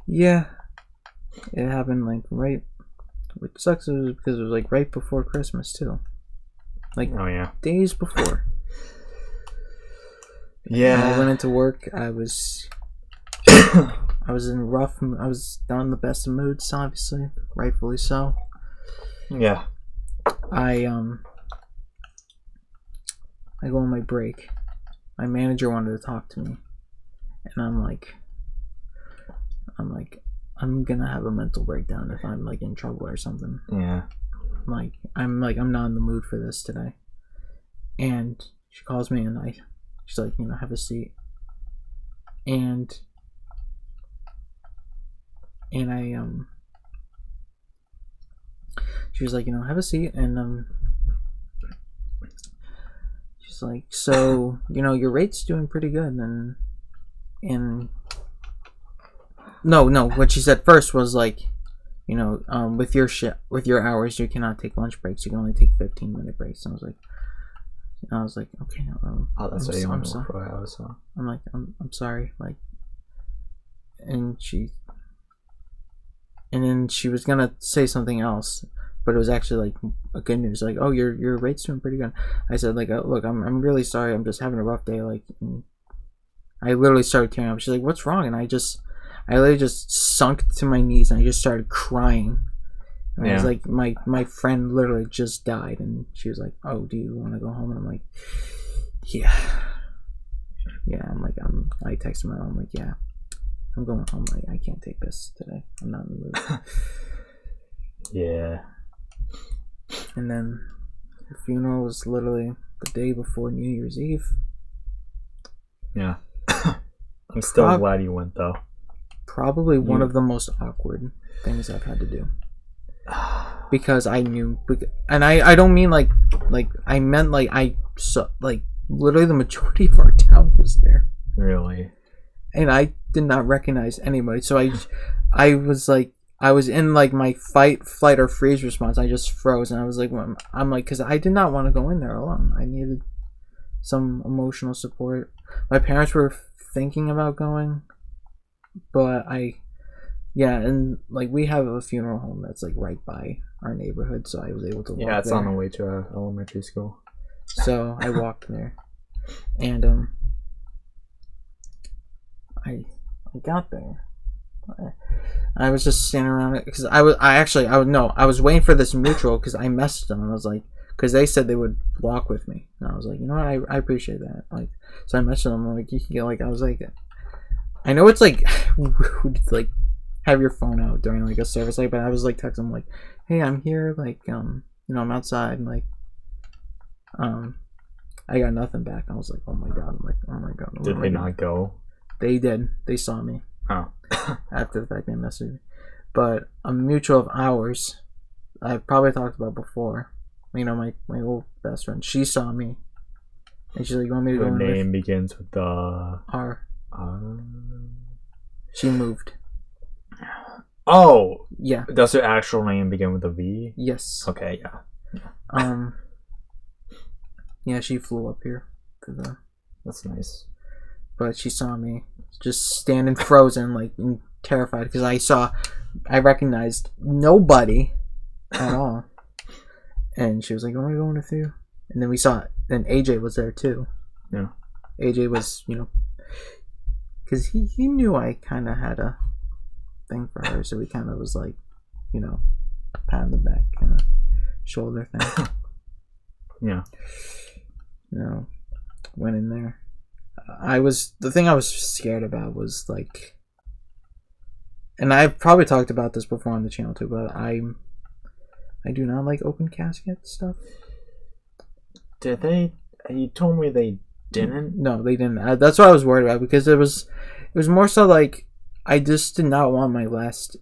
yeah, it happened like right. What sucks is because it was like right before Christmas too. Like days before. Yeah. When I went into work, I was in rough. I was not in the best of moods, obviously, rightfully so. Yeah. I go on my break. My manager wanted to talk to me, and I'm like, I'm gonna have a mental breakdown if I'm like in trouble or something. Yeah. I'm not in the mood for this today. And she calls me and she's like, have a seat. And I she was like, have a seat, and she's like, so your rate's doing pretty good, and no, what she said first was like, with your hours, you cannot take lunch breaks. You can only take 15-minute breaks. And I was like, okay. That's what you want to work for hours. So. I'm like, I'm sorry, like, and then she was gonna say something else, but it was actually like a good news, like, oh, your rate's doing pretty good. I said like, look, I'm really sorry. I'm just having a rough day. Like, I literally started tearing up. She's like, what's wrong? And I literally just sunk to my knees and I just started crying. And I was like, my friend literally just died, and she was like, oh, do you want to go home? And I'm like, yeah. I'm like, I texted my mom, I'm like, yeah, I'm going home. Like, I can't take this today. I'm not in the mood. Yeah. And then the funeral was literally the day before New Year's Eve. Yeah. I'm still glad you went though. Probably one of the most awkward things I've had to do. Because I knew, and I don't mean like I meant like literally the majority of our town was there. Really? And I did not recognize anybody, so I was like, I was in like my fight, flight, or freeze response. I just froze, and I was like, I'm like, because I did not want to go in there alone. I needed some emotional support. My parents were thinking about going, but and like we have a funeral home that's like right by our neighborhood, so I was able to walk it's there. On the way to our elementary school. So I walked there, and I got there. I was just standing around it because I was waiting for this mutual, because I messaged them and I was like, because they said they would walk with me, and I was like, you know what, I appreciate that. Like, so I messaged them, I'm like, you can get, like, I was like, I know it's like rude to like have your phone out during like a service, like, but I was like texting them like, hey, I'm here, like, I'm outside, and like, I got nothing back. I was like, oh my god. I'm like, oh my god. Did they not go? They did. They saw me. Oh. After the fact, they messaged me. But a mutual of ours, I've probably talked about before. My old best friend. She saw me, and she's like, "You want me to go?" Her name begins with the R. She moved. Oh. Yeah. Does her actual name begin with a V? Yes. Okay. Yeah. Yeah, she flew up here to the. That's nice. But she saw me just standing frozen, like, and terrified, because I recognized nobody at all. And she was like, "Oh, am I going with you?" And then we saw it. Then AJ was there too. Yeah. AJ was, because he knew I kind of had a thing for her, so he kind of was like, pat on the back, kind of shoulder thing. Yeah. Went in there. The thing I was scared about was like, and I've probably talked about this before on the channel too, but I do not like open casket stuff. Did they? You told me they didn't. No, they didn't. That's what I was worried about, because it was more so like I just did not want my last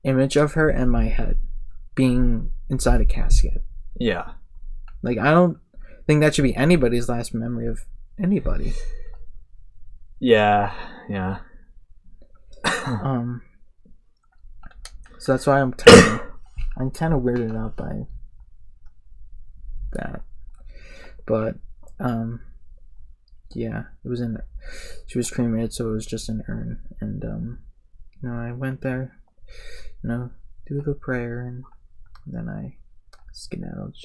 image of her in my head being inside a casket. Yeah. Like, I don't think that should be anybody's last memory of anybody. Yeah. So that's why I'm kind of weirded out by that. But yeah, it was she was cremated, so it was just an urn, and I went there, do the prayer, and then I skedaddled.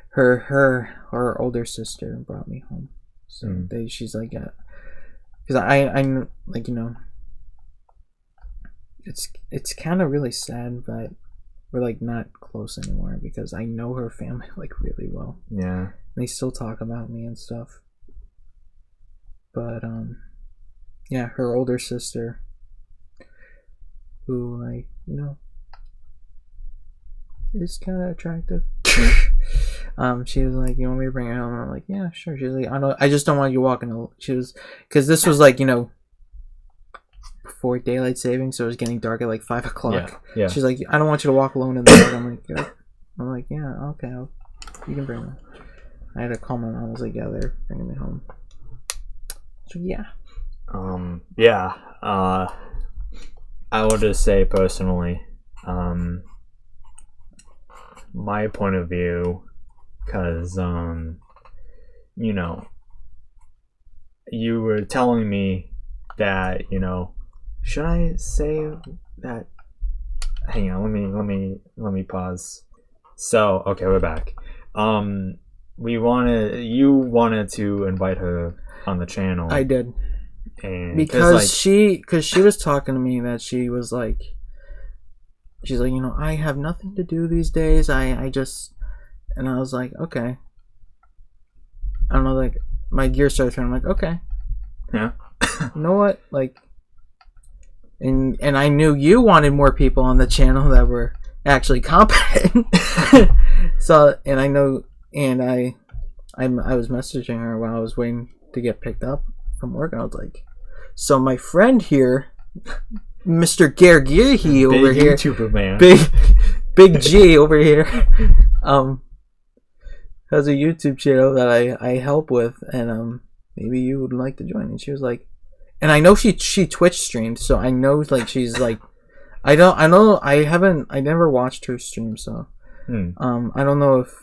Her older sister brought me home, so she's like, because I'm like, it's kind of really sad that we're like not close anymore, because I know her family like really well. Yeah. They still talk about me and stuff. But yeah, her older sister, who is kind of attractive. She was like, "You want me to bring her home?" And I'm like, "Yeah, sure." She's like, I just don't want you walking." Because this was like, before daylight saving, so it was getting dark at like 5 o'clock. Yeah. She's like, "I don't want you to walk alone in the dark." I'm like, "Yeah, okay, you can bring her." I had to call my mom. I was like, "Yeah, they're bringing me home." So yeah. Yeah. I would just say personally, my point of view, because you were telling me that, should I say that? Hang on, let me pause. So, okay, we're back. You wanted to invite her on the channel. I did. And because she was talking to me that she's like, I have nothing to do these days. I just, and I was like, okay. I don't know, like my gears started turning. I'm like, okay. Yeah. You know what? Like, and I knew you wanted more people on the channel that were actually competent. So, and I know, and I was messaging her while I was waiting to get picked up from work, and I was like, so my friend here, Mr. Gergirhi over here, YouTuber man, big G over here, has a YouTube channel that I help with, and maybe you would like to join. And she was like, and I know she Twitch streamed, so I know like she's like, I never watched her stream, so I don't know if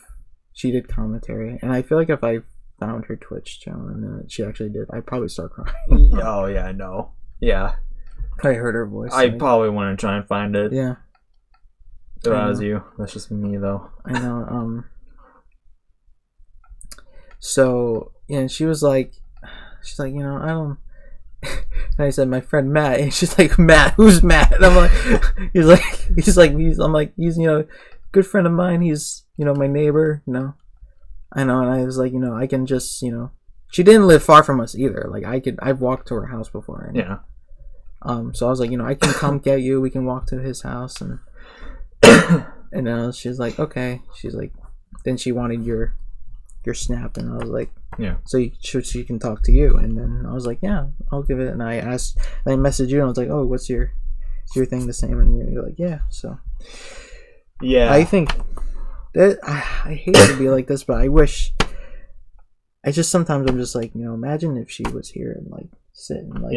she did commentary, and I feel like if I found her Twitch channel and she actually did, I'd probably start crying. Oh yeah, I know. Yeah, I heard her voice. I probably want to try and find it. Yeah. If I was you, that's just me though. I know. So yeah, she was like, I don't. And I said, my friend Matt, and she's like, Matt, who's Matt? And I'm like, I'm like, he's good friend of mine. He's my neighbor. I know, and I was like, I can just, she didn't live far from us either. Like I've walked to her house before. And, yeah. So I was like, I can come get you. We can walk to his house, and she's like, okay. She's like, then she wanted your snap, and I was like, yeah. So she can talk to you, and then I was like, yeah, I'll give it. And I messaged you, and I was like, oh, what's your thing the same? And you're like, yeah. So yeah, I think that I hate to be like this, but I wish. I just sometimes I'm just like, imagine if she was here and like sitting like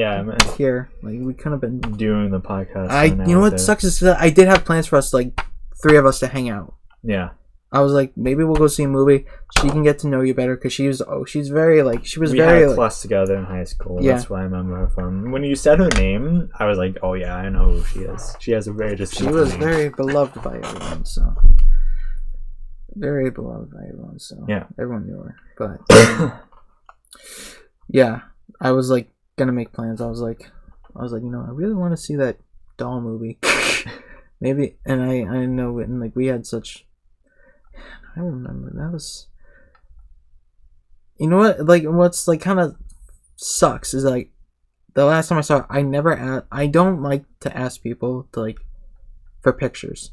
here, like we could have been doing the podcast. You know what sucks is that I did have plans for us, like 3 of us, to hang out. Yeah. I was like, maybe we'll go see a movie. She can get to know you better, because she was very like we had a class together in high school. Yeah. That's why I remember her from. When you said her name, I was like, oh yeah, I know who she is. She has a very distinct She was name. very beloved by everyone. So very beloved by everyone, so yeah, everyone knew her. But yeah, I was like gonna make plans. I was like, you know, I really want to see that doll movie. Maybe, and I know, and like we had such. I remember that was. You know what? Like, what's like kind of sucks is like the last time I saw it, I don't like to ask people to like for pictures.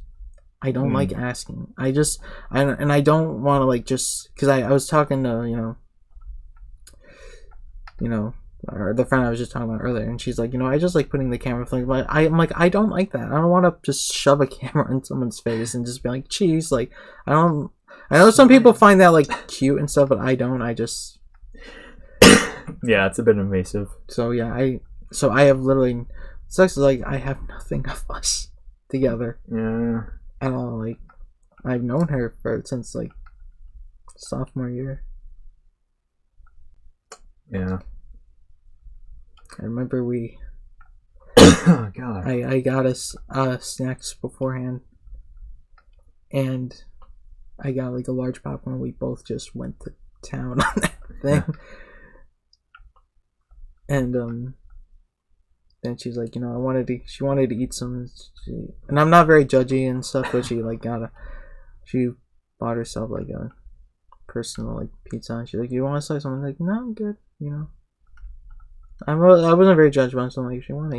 I don't like asking. I don't want to like just because I was talking to or the friend I was just talking about earlier, and she's like, I just like putting the camera thing, but I'm like, I don't like that. I don't want to just shove a camera in someone's face and just be like, geez, like I don't. I know some people find that like cute and stuff, but I don't. I just yeah, it's a bit invasive. So yeah, I have literally sucks like I have nothing of us together. Yeah. At all. Like I've known her since like sophomore year. Yeah. I remember we. Oh God. I got us snacks beforehand, and I got like a large popcorn. We both just went to town on that thing. And she's like, she wanted to eat some, and I'm not very judgy and stuff, but she she bought herself like a personal like pizza, and she's like, you want to slice something? I'm like, no, I'm good, I wasn't very judgmental. So I'm like, if you want to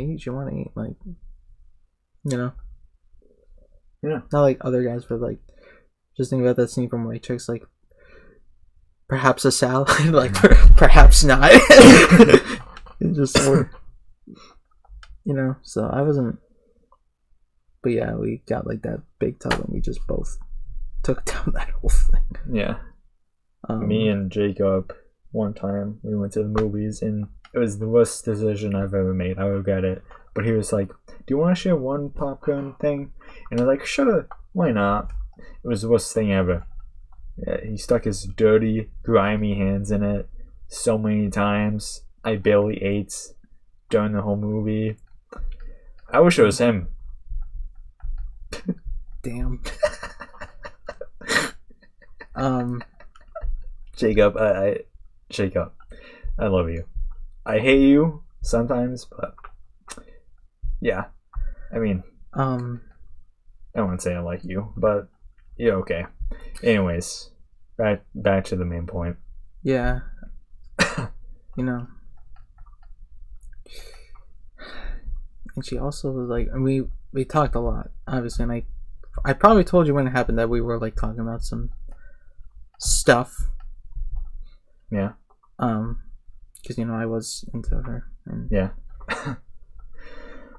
eat, like, yeah, not like other guys, but like, just think about that scene from White Chicks, like, perhaps a salad, like, perhaps not. It's just order. So I wasn't. But yeah, we got like that big tub and we just both took down that whole thing. Yeah. Me and Jacob, one time, we went to the movies and it was the worst decision I've ever made. I regret it. But he was like, do you want to share one popcorn thing? And I was like, sure, why not? It was the worst thing ever. Yeah, he stuck his dirty, grimy hands in it so many times. I barely ate during the whole movie. I wish it was him. Damn. Jacob, Jacob, I love you. I hate you sometimes, but yeah. I mean, I wouldn't say I like you, but you're okay. Anyways, back to the main point. Yeah. And she also was like, and we talked a lot, obviously, and I probably told you when it happened that we were like talking about some stuff. Yeah. Because I was into her, and yeah.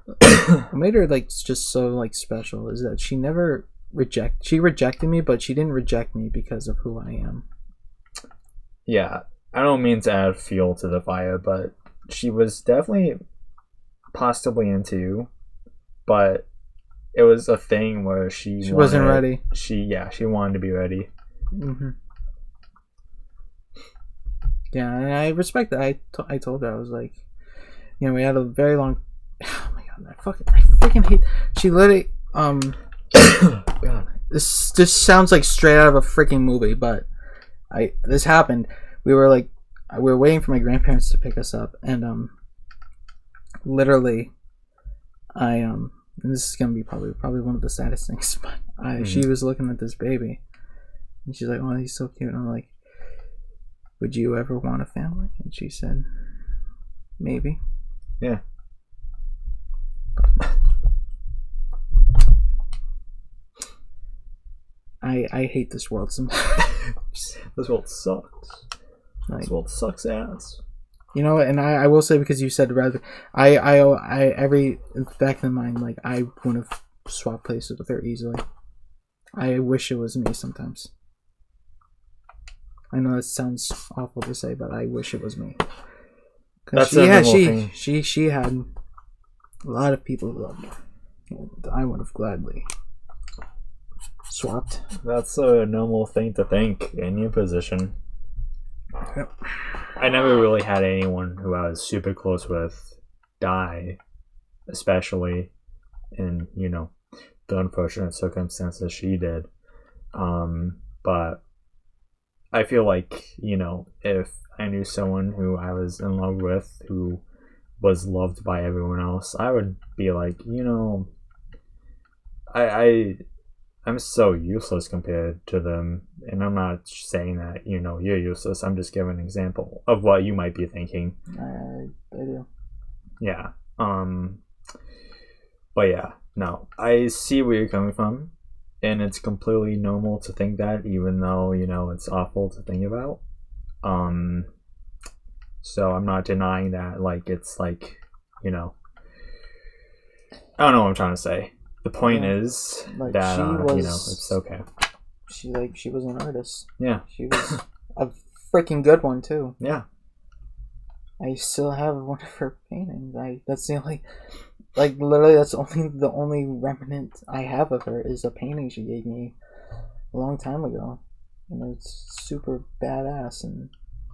what made her like just so like special is that she never she rejected me, but she didn't reject me because of who I am. Yeah, I don't mean to add fuel to the fire, but she was definitely possibly into you, but it was a thing where she wasn't ready. She wanted to be ready. Mm-hmm. Yeah, and I respect that. I told her, I was like, we had a very long. Oh my god, I freaking hate. She literally God. This sounds like straight out of a freaking movie, but this happened. We were waiting for my grandparents to pick us up, and literally, and this is gonna be probably one of the saddest things, but she was looking at this baby, and she's like, "Oh, he's so cute." And I'm like, "Would you ever want a family?" And she said, "Maybe." Yeah. I hate this world sometimes. This world sucks. This world sucks ass. You know, and I will say, because you said rather, I every back in mind, like, I would have swapped places with her easily. I wish it was me sometimes. I know it sounds awful to say, but I wish it was me. That's she had a lot of people who loved her, and I would have gladly swapped. That's a normal thing to think in your position. Yep. I never really had anyone who I was super close with die, especially in, the unfortunate circumstances she did. But I feel like, you know, if I knew someone who I was in love with who was loved by everyone else, I would be like, you know, I'm so useless compared to them. And I'm not saying that, you know, you're useless. I'm just giving an example of what you might be thinking. I do. Yeah. But yeah, no. I see where you're coming from. And it's completely normal to think that, even though, you know, it's awful to think about. So I'm not denying that, like, it's like, you know, I don't know what I'm trying to say. The point is like that, you know, it's okay. She was an artist. Yeah. She was a freaking good one, too. Yeah. I still have one of her paintings. That's the only, like, literally, that's the only remnant I have of her is a painting she gave me a long time ago. And it's super badass, and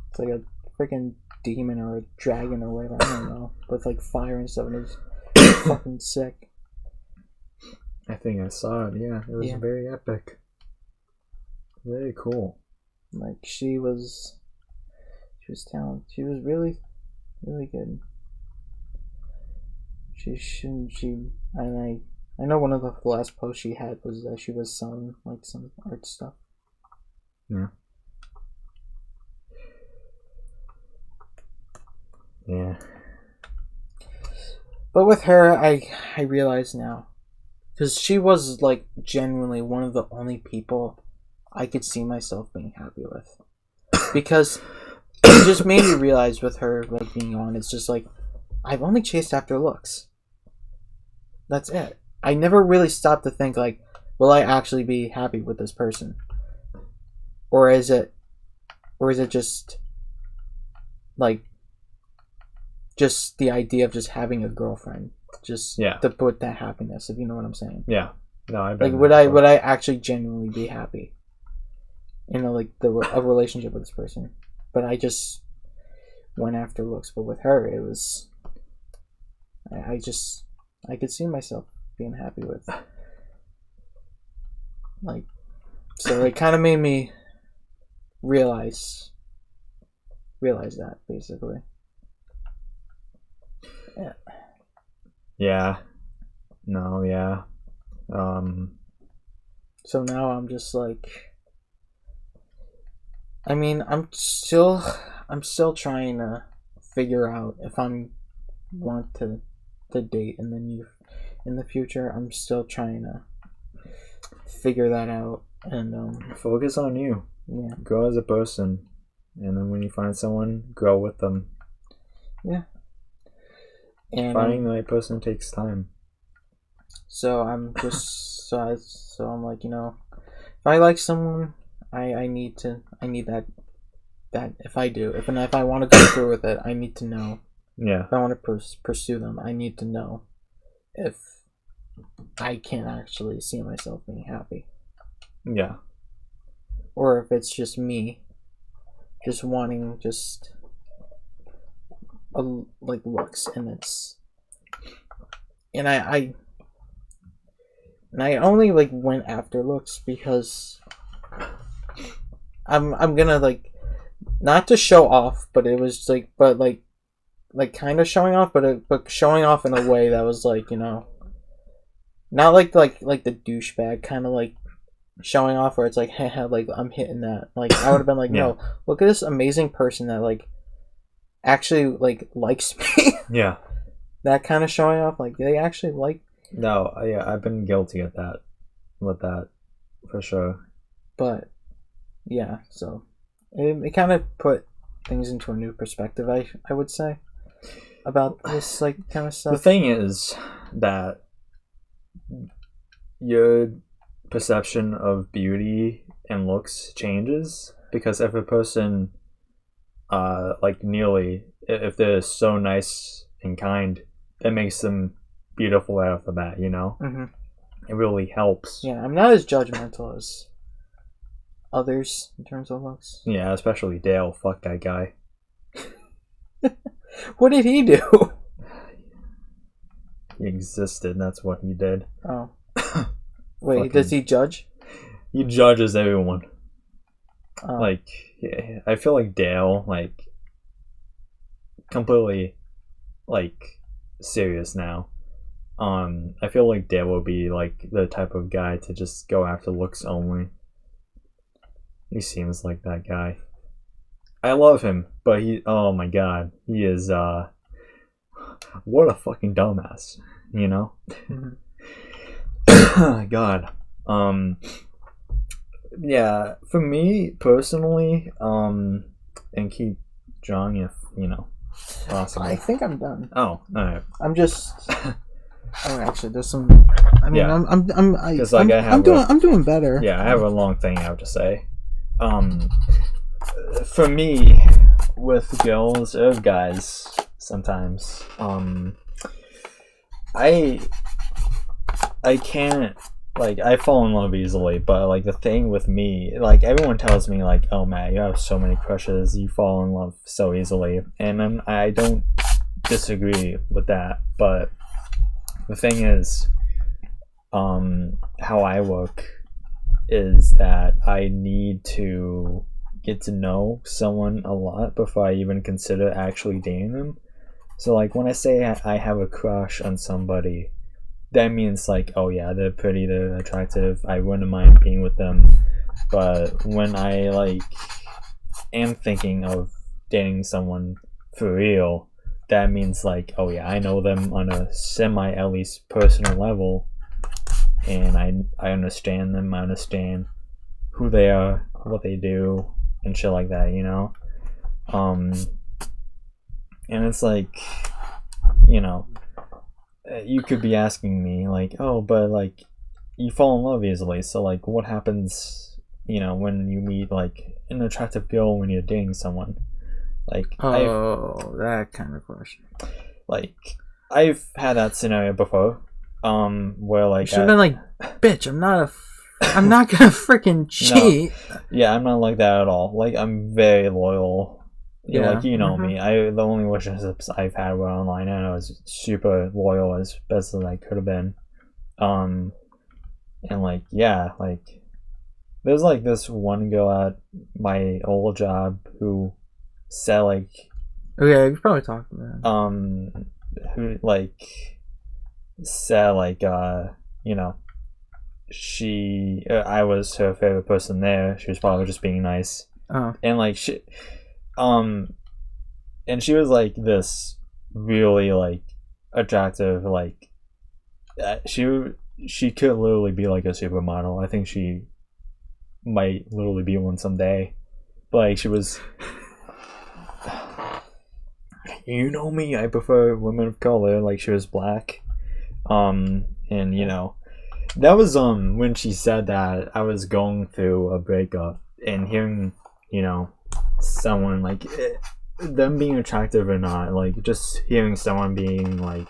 it's like a freaking demon or a dragon or whatever, I don't know, with like fire and stuff, and it was fucking sick. I think I saw it, yeah. It was very epic. Very cool. Like, she was talented. She was really, really good. I know one of the last posts she had was that she was selling, like, some art stuff. Yeah. Yeah. But with her, I realize now, because she was, like, genuinely one of the only people I could see myself being happy with. Because it just made me realize with her, like, being on, it's just like, I've only chased after looks. That's it. I never really stopped to think, like, will I actually be happy with this person? Or is it just, like, just the idea of just having a girlfriend, just to put that happiness, if you know what I'm saying. Yeah. No, I like would I actually genuinely be happy in a relationship with this person? But I just went after looks. But with her, it was I could see myself being happy with, like, so it kind of made me realize that, basically. Yeah. Yeah. No, yeah. So now I'm just like, I mean, I'm still trying to figure out if I want to date in the future. I'm still trying to figure that out, and focus on you. Yeah. Grow as a person, and then when you find someone, grow with them. Yeah. And finding the right person takes time. So I'm just so I'm like, you know, if I like someone, I need that if I want to go through with it, I need to know. Yeah. If I want to pursue them, I need to know if I can actually see myself being happy. Yeah. Or if it's just me, just wanting like looks, and I only like went after looks because I'm gonna, like, not to show off, but it was like, kind of showing off, but showing off in a way that was, like, you know, not like the douchebag kind of like showing off where it's like, hey, like, I'm hitting that. Like, I would have been like, no, look at this amazing person that, like, actually, like, likes me. Yeah. That kind of showing off, like, they actually like. No, yeah, I've been guilty with that, for sure. But yeah, so it kind of put things into a new perspective, I would say, about this, like, kind of stuff. The thing is that your perception of beauty and looks changes because if a person, like Neely, if they're so nice and kind, it makes them beautiful right off the bat, you know? Mm-hmm. It really helps. Yeah, I'm not as judgmental as others in terms of looks. Yeah, especially Dale. Fuck that guy. What did he do? He existed, that's what he did. Oh. Wait, does he judge? He judges everyone. Like, yeah, I feel like Dale, like, completely, like, serious now. I feel like Dale will be like the type of guy to just go after looks only. He seems like that guy. I love him, but oh my god, he is, what a fucking dumbass, you know? God. Yeah, for me personally, and keep drawing if, you know, possible. I think I'm done. Oh, alright. I'm just. Oh, actually, there's some. I mean, Yeah. I'm doing better. Yeah, I have a long thing I have to say. For me, with girls or guys, sometimes, I can't, like, I fall in love easily, but, like, the thing with me, like, everyone tells me, like, oh, Matt, you have so many crushes, you fall in love so easily, and I don't disagree with that, but the thing is, how I work is that I need to get to know someone a lot before I even consider actually dating them. So, like, when I say I have a crush on somebody, that means, like, oh yeah, they're pretty, they're attractive, I wouldn't mind being with them. But when I, like, am thinking of dating someone for real, that means, like, oh yeah, I know them on a semi, at least, personal level, and I understand them, I understand who they are, what they do, and shit like that, you know? And it's like, you know, you could be asking me, like, oh, but, like, you fall in love easily, so, like, what happens, you know, when you meet, like, an attractive girl when you're dating someone? Like, that kind of question. Like, I've had that scenario before, where, like, should have been like, bitch, I'm not gonna freaking cheat. No. Yeah, I'm not like that at all. Like, I'm very loyal. Yeah, like, you know me. The only relationships I've had were online, and I was super loyal as best as I could have been. And, like, yeah, like, there's, like, this one girl at my old job who said, like, okay, you probably talked about it. Who, like, said, like, you know, I was her favorite person there. She was probably just being nice. And, like, and she was, like, this really, like, attractive, like, she could literally be, like, a supermodel. I think she might literally be one someday. But, like, she was, you know me, I prefer women of color. Like, she was black. And, you know, that was, when she said that, I was going through a breakup, and hearing, you know, someone, like, them being attractive or not, like, just hearing someone being like,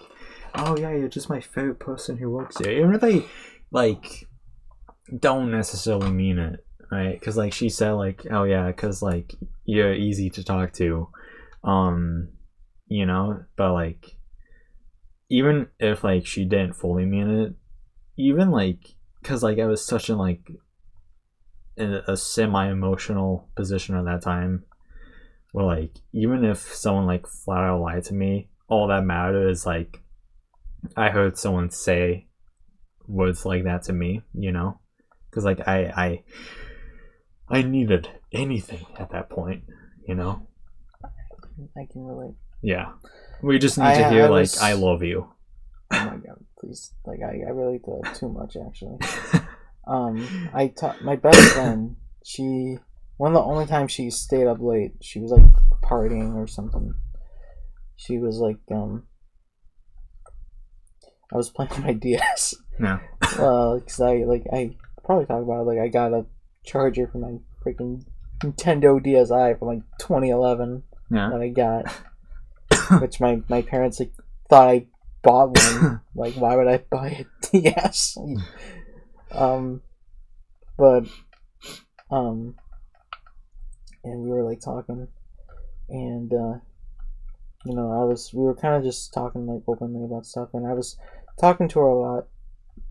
oh yeah, you're just my favorite person who works here, even if they, like, don't necessarily mean it, right? Because, like, she said, like, oh yeah, because, like, you're easy to talk to, you know, but, like, even if, like, she didn't fully mean it, even, like, because, like, I was such in, like, a semi-emotional position at that time, where, like, even if someone, like, flat out lied to me, all that mattered is, like, I heard someone say words like that to me, you know? Because, like, I needed anything at that point, you know? I can relate. Yeah. We just need to hear, like, I love you. Oh my god, please. Like, I relate to that too much, actually. My best friend, one of the only times she stayed up late, she was, like, partying or something. She was, like, I was playing my DS. No. Because I probably talked about it, like, I got a charger for my freaking Nintendo DSi from, like, 2011 that I got. Which my parents, like, thought I bought one. Like, why would I buy a DS? But and we were, like, talking, and you know, we were kind of just talking, like, openly about stuff, and I was talking to her a lot.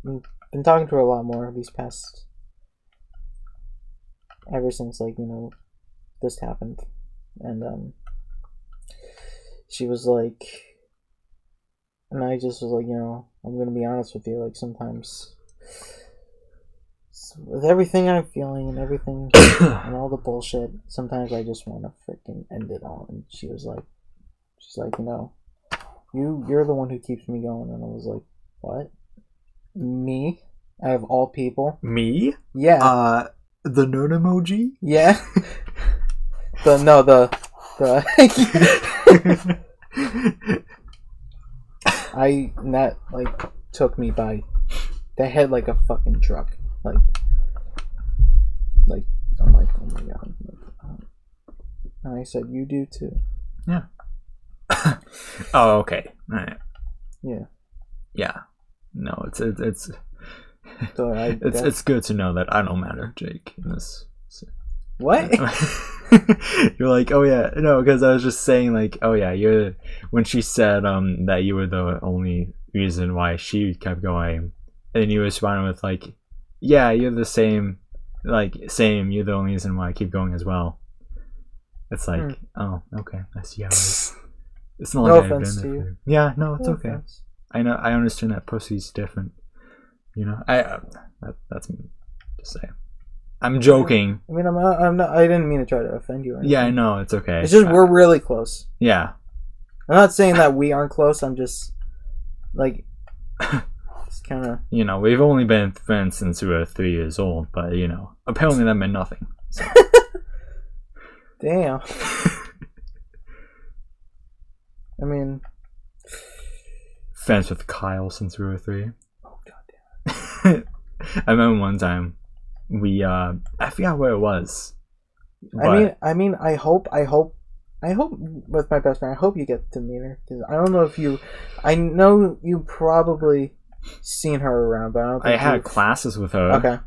Been talking to her a lot more these past ever since like this happened, and she was like, and I just was like, I'm gonna be honest with you, like sometimes with everything I'm feeling and everything and all the bullshit, sometimes I just want to freaking end it all. And she's like, you're the one who keeps me going. And I was like, what? Me? Out of all people? Me? Yeah. The nerd emoji? Yeah. That like took me by the head like a fucking truck. Like I'm like, oh my god. And I said, you do too. Yeah. Oh, okay. All right. Yeah. Yeah. No, it's so it's good to know that I don't matter, Jake. In this. What? You're like, oh yeah, no, because I was just saying like, oh yeah, you're when she said that you were the only reason why she kept going, and you responded with like, yeah, you're the same, like same, you're the only reason why I keep going as well. It's like, oh, okay, I see how it is. It's not like I've been there. For... Yeah, no, it's okay. Offense. I know, I understand that pussy's different. That's me to say. I'm joking. I mean, I'm not. I didn't mean to try to offend you. Or anything. Yeah, I know. It's okay. It's just we're really close. Yeah. I'm not saying that we aren't close. I'm just like, it's kind of. We've only been friends since we were 3 years old, but apparently that meant nothing. So. Damn. I mean, friends with Kyle since we were 3. Oh god damn. I remember one time. We I forgot where it was. I mean I hope with my best friend, I hope you get to meet her, because I don't know if I know you probably seen her around, but I don't think I had classes with her. Okay.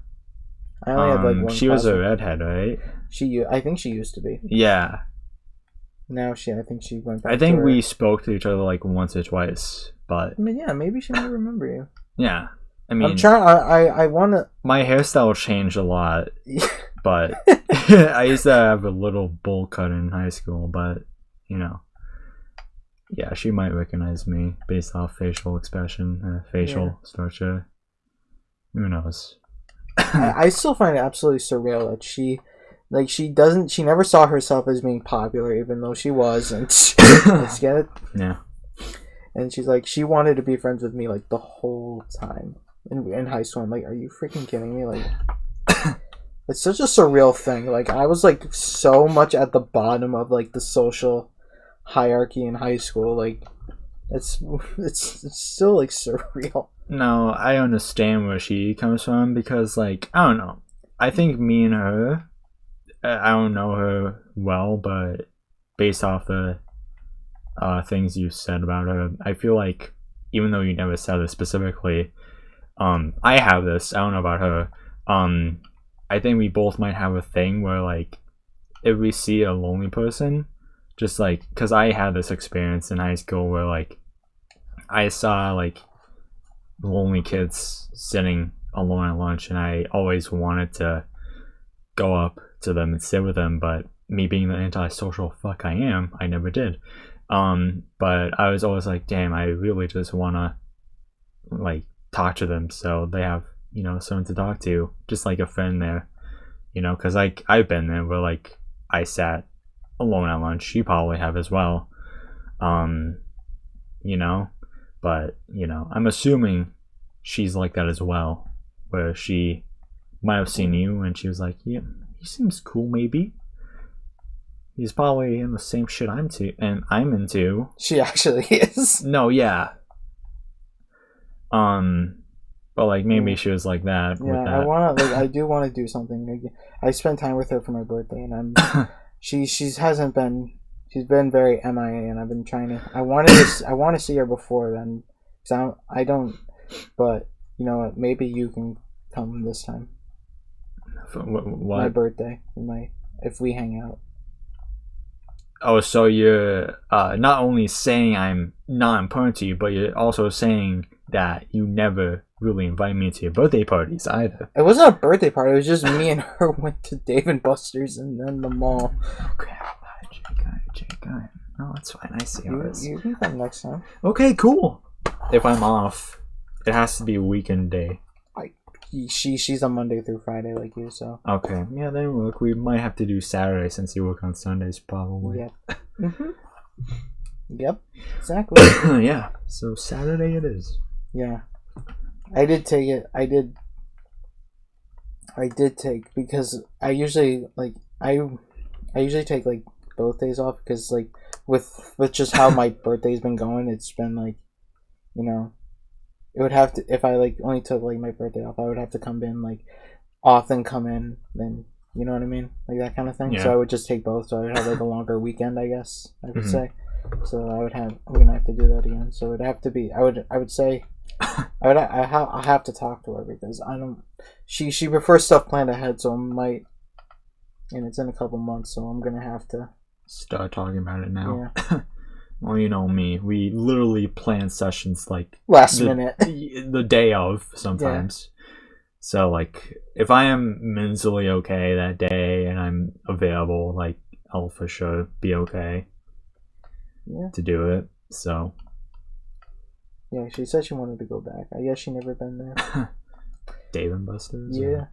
I only had like one. She was a redhead, right? I think she used to be. Yeah. Now I think she went back. I think we spoke to each other like once or twice, but I mean, yeah, maybe she might remember you. Yeah. I mean, I'm trying. I want to. My hairstyle changed a lot, but I used to have a little bowl cut in high school. But yeah, she might recognize me based off facial expression, facial structure. Who knows? I still find it absolutely surreal that she never saw herself as being popular, even though she was. And let's get it. Yeah. And she's like, she wanted to be friends with me like the whole time. In high school, I'm like, are you freaking kidding me? Like, it's such a surreal thing. Like, I was like so much at the bottom of like the social hierarchy in high school. Like, it's still like surreal. No, I understand where she comes from, because like, I don't know. I think me and her, I don't know her well, but based off the things you said about her, I feel like, even though you never said it specifically, I have this. I don't know about her. I think we both might have a thing where like, if we see a lonely person, just like, because I had this experience in high school where like, I saw like lonely kids sitting alone at lunch, and I always wanted to go up to them and sit with them, but me being the antisocial fuck I am, I never did. But I was always like, damn, I really just wanna like talk to them, so they have someone to talk to, just like a friend there, because like I've been there where like I sat alone at lunch. You probably have as well. But I'm assuming she's like that as well, where she might have seen you and she was like, yeah, he seems cool, maybe he's probably in the same shit I'm into. She actually is. No, yeah. But like maybe she was like that. Yeah, with that. I do want to do something. I spent time with her for my birthday, and she's been very MIA, and I've been trying to. I want to see her before then, because I don't. But you know what? Maybe you can come this time. What? My birthday, if we hang out. Oh, so you're not only saying I'm not important to you, but you're also saying that you never really invite me to your birthday parties either. It wasn't a birthday party. It was just me and her went to Dave and Buster's and then the mall. Okay, Jake. No, that's fine. I see how it is. You can come next time. Okay, cool. If I'm off, it has to be a weekend day. She's on Monday through Friday like you, so. Okay, yeah. Then look, we might have to do Saturday since you work on Sundays, probably. Yep. Yep. Exactly. Yeah. So Saturday it is. Yeah. I did take it. I did take because I usually take like both days off because like with just how my birthday's been going, it's been like, you know, it would have to, if I like only took like my birthday off, I would have to come in like off and come in, then you know what I mean, like that kind of thing. Yeah. So I would just take both, so I would have like a longer weekend, I guess I would say. So I'm gonna have to do that again. So it'd have to be. I would say. I have to talk to her because I don't. She prefers stuff planned ahead, so I might. And it's in a couple months, so I'm gonna have to start talking about it now. Yeah. Well, you know me. We literally plan sessions like last minute, the day of sometimes. Yeah. So like, if I am mentally okay that day and I'm available, like I'll for sure be okay. Yeah. To do it. So. Yeah, she said she wanted to go back. I guess she never been there. Dave and Buster's? Yeah.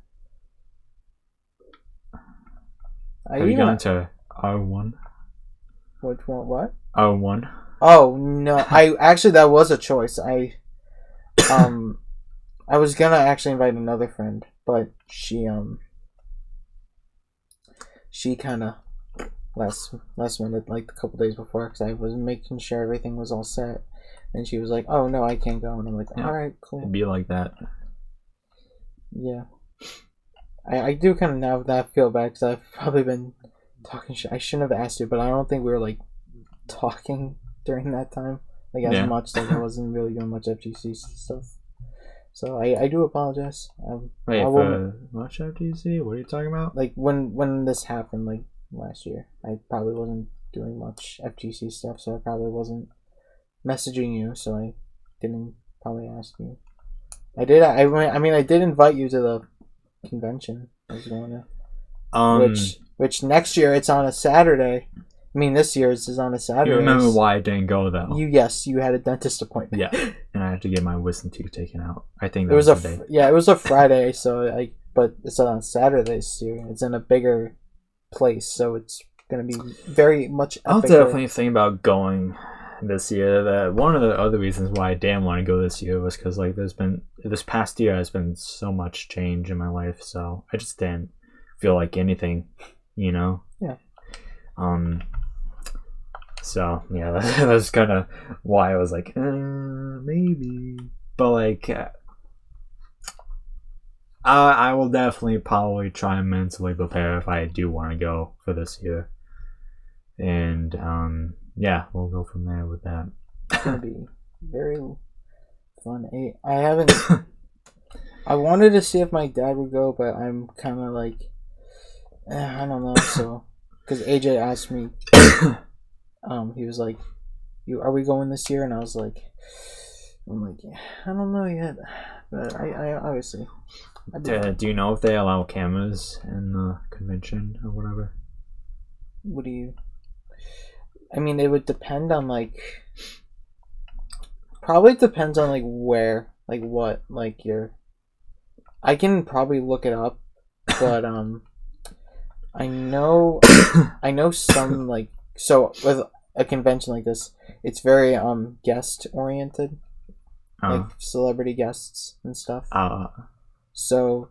Have you gone to R1? Which one? What? R1. Oh no! I actually that was a choice. I was gonna actually invite another friend, but she kind of last minute, like a couple days before, because I was making sure everything was all set. And she was like, "Oh no, I can't go." And I'm like, "All right, cool." It'd be like that. Yeah, I do kind of now that feel bad because I've probably been talking shit. I shouldn't have asked you, but I don't think we were like talking during that time, like as much. Like I wasn't really doing much FGC stuff, so I do apologize. Wait, for much FGC? What are you talking about? Like when this happened, like last year, I probably wasn't doing much FGC stuff, so I probably wasn't messaging you, so I didn't probably ask you. I did invite you to the convention I was going to. Which next year it's on a Saturday. I mean, this year it's on a Saturday. You remember why I didn't go though? You had a dentist appointment. Yeah, and I had to get my wisdom teeth taken out. I think that was the day. It was a Friday, but it's on Saturday this year. It's in a bigger place, so it's gonna be very much. I'll definitely think about going this year. That one of the other reasons why I didn't want to go this year was because like this past year has been so much change in my life, so I just didn't feel like anything, you know. Yeah. So yeah, that's kind of why I was like maybe, but like I will definitely probably try and mentally prepare if I do want to go for this year, and yeah, we'll go from there with that. It's gonna be very fun. I haven't. I wanted to see if my dad would go, but I'm kind of like, I don't know. So, because AJ asked me, he was like, "Are we going this year?" And I'm like, yeah, I don't know yet, but I obviously. Do you know if they allow cameras in the convention or whatever? What do you? I mean, it would depend on like. Probably depends on like where, like what, like your. I can probably look it up, but I know some like so with a convention like this, it's very guest oriented, like celebrity guests and stuff. So,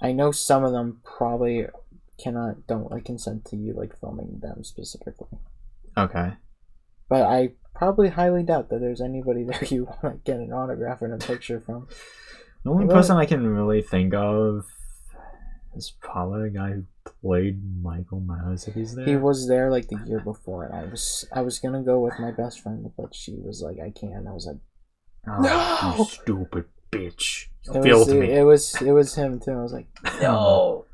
I know some of them probably don't like consent to you like filming them specifically. Okay. But I probably highly doubt that there's anybody there you want to get an autograph and a picture from. The only person I can really think of is probably the guy who played Michael Myers, if he's there. He was there like the year before, and I was gonna go with my best friend, but she was like, "I can't." I was like, "No, you stupid bitch! You failed me." It was him too. I was like, "No."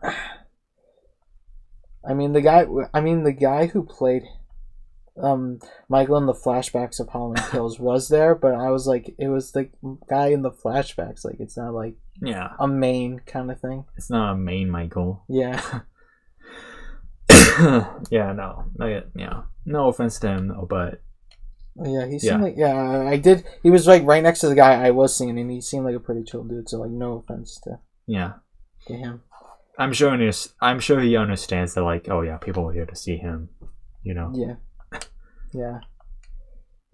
I mean the guy who played Michael in the flashbacks of Halloween Kills was there, but I was like, it was the guy in the flashbacks. Like, it's not like a main kind of thing. It's not a main Michael. Yeah. No offense to him though, but yeah, he seemed like I did. He was like right next to the guy I was seeing, and he seemed like a pretty chill dude. So like, no offense to him. I'm sure he understands that, like, oh yeah, people are here to see him, you know. Yeah.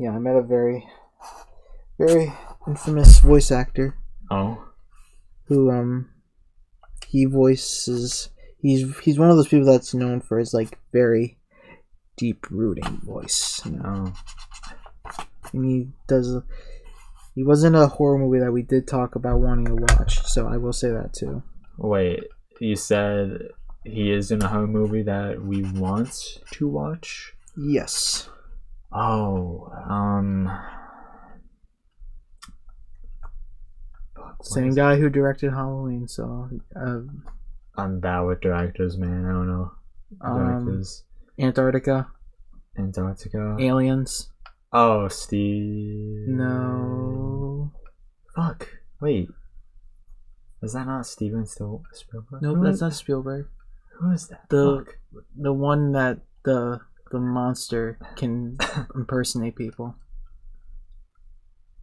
I met a very, very infamous voice actor. Oh. Who he voices. He's one of those people that's known for his like very deep rooting voice. You know? And he was in a horror movie that we did talk about wanting to watch, so I will say that too. Wait, you said he is in a horror movie that we want to watch? Yes. Oh, same guy who directed Halloween, so I'm bad with directors, man. I don't know. Directors. Antarctica. Aliens. Oh, Steve. No. Fuck. Wait. Is that not Steven Spielberg? Nope, that's not Spielberg. Who is that? The one that the monster can impersonate people.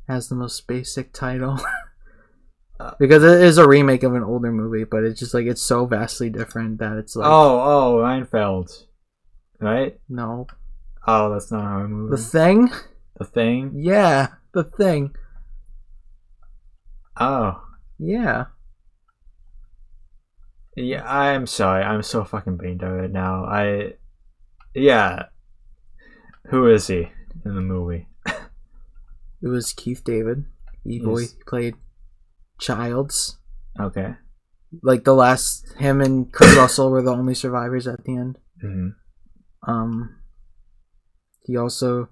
Has the most basic title. Because it is a remake of an older movie, but it's just like it's so vastly different that it's like Reinfeldt. Right? No. Oh, that's not a horror movie. The Thing? The Thing? Yeah, The Thing. Oh. Yeah. Yeah, I'm sorry. I'm so fucking brain dead right now. Who is he in the movie? It was Keith David. He played Childs. Okay. Like him and Kurt Russell were the only survivors at the end. Mm-hmm. He also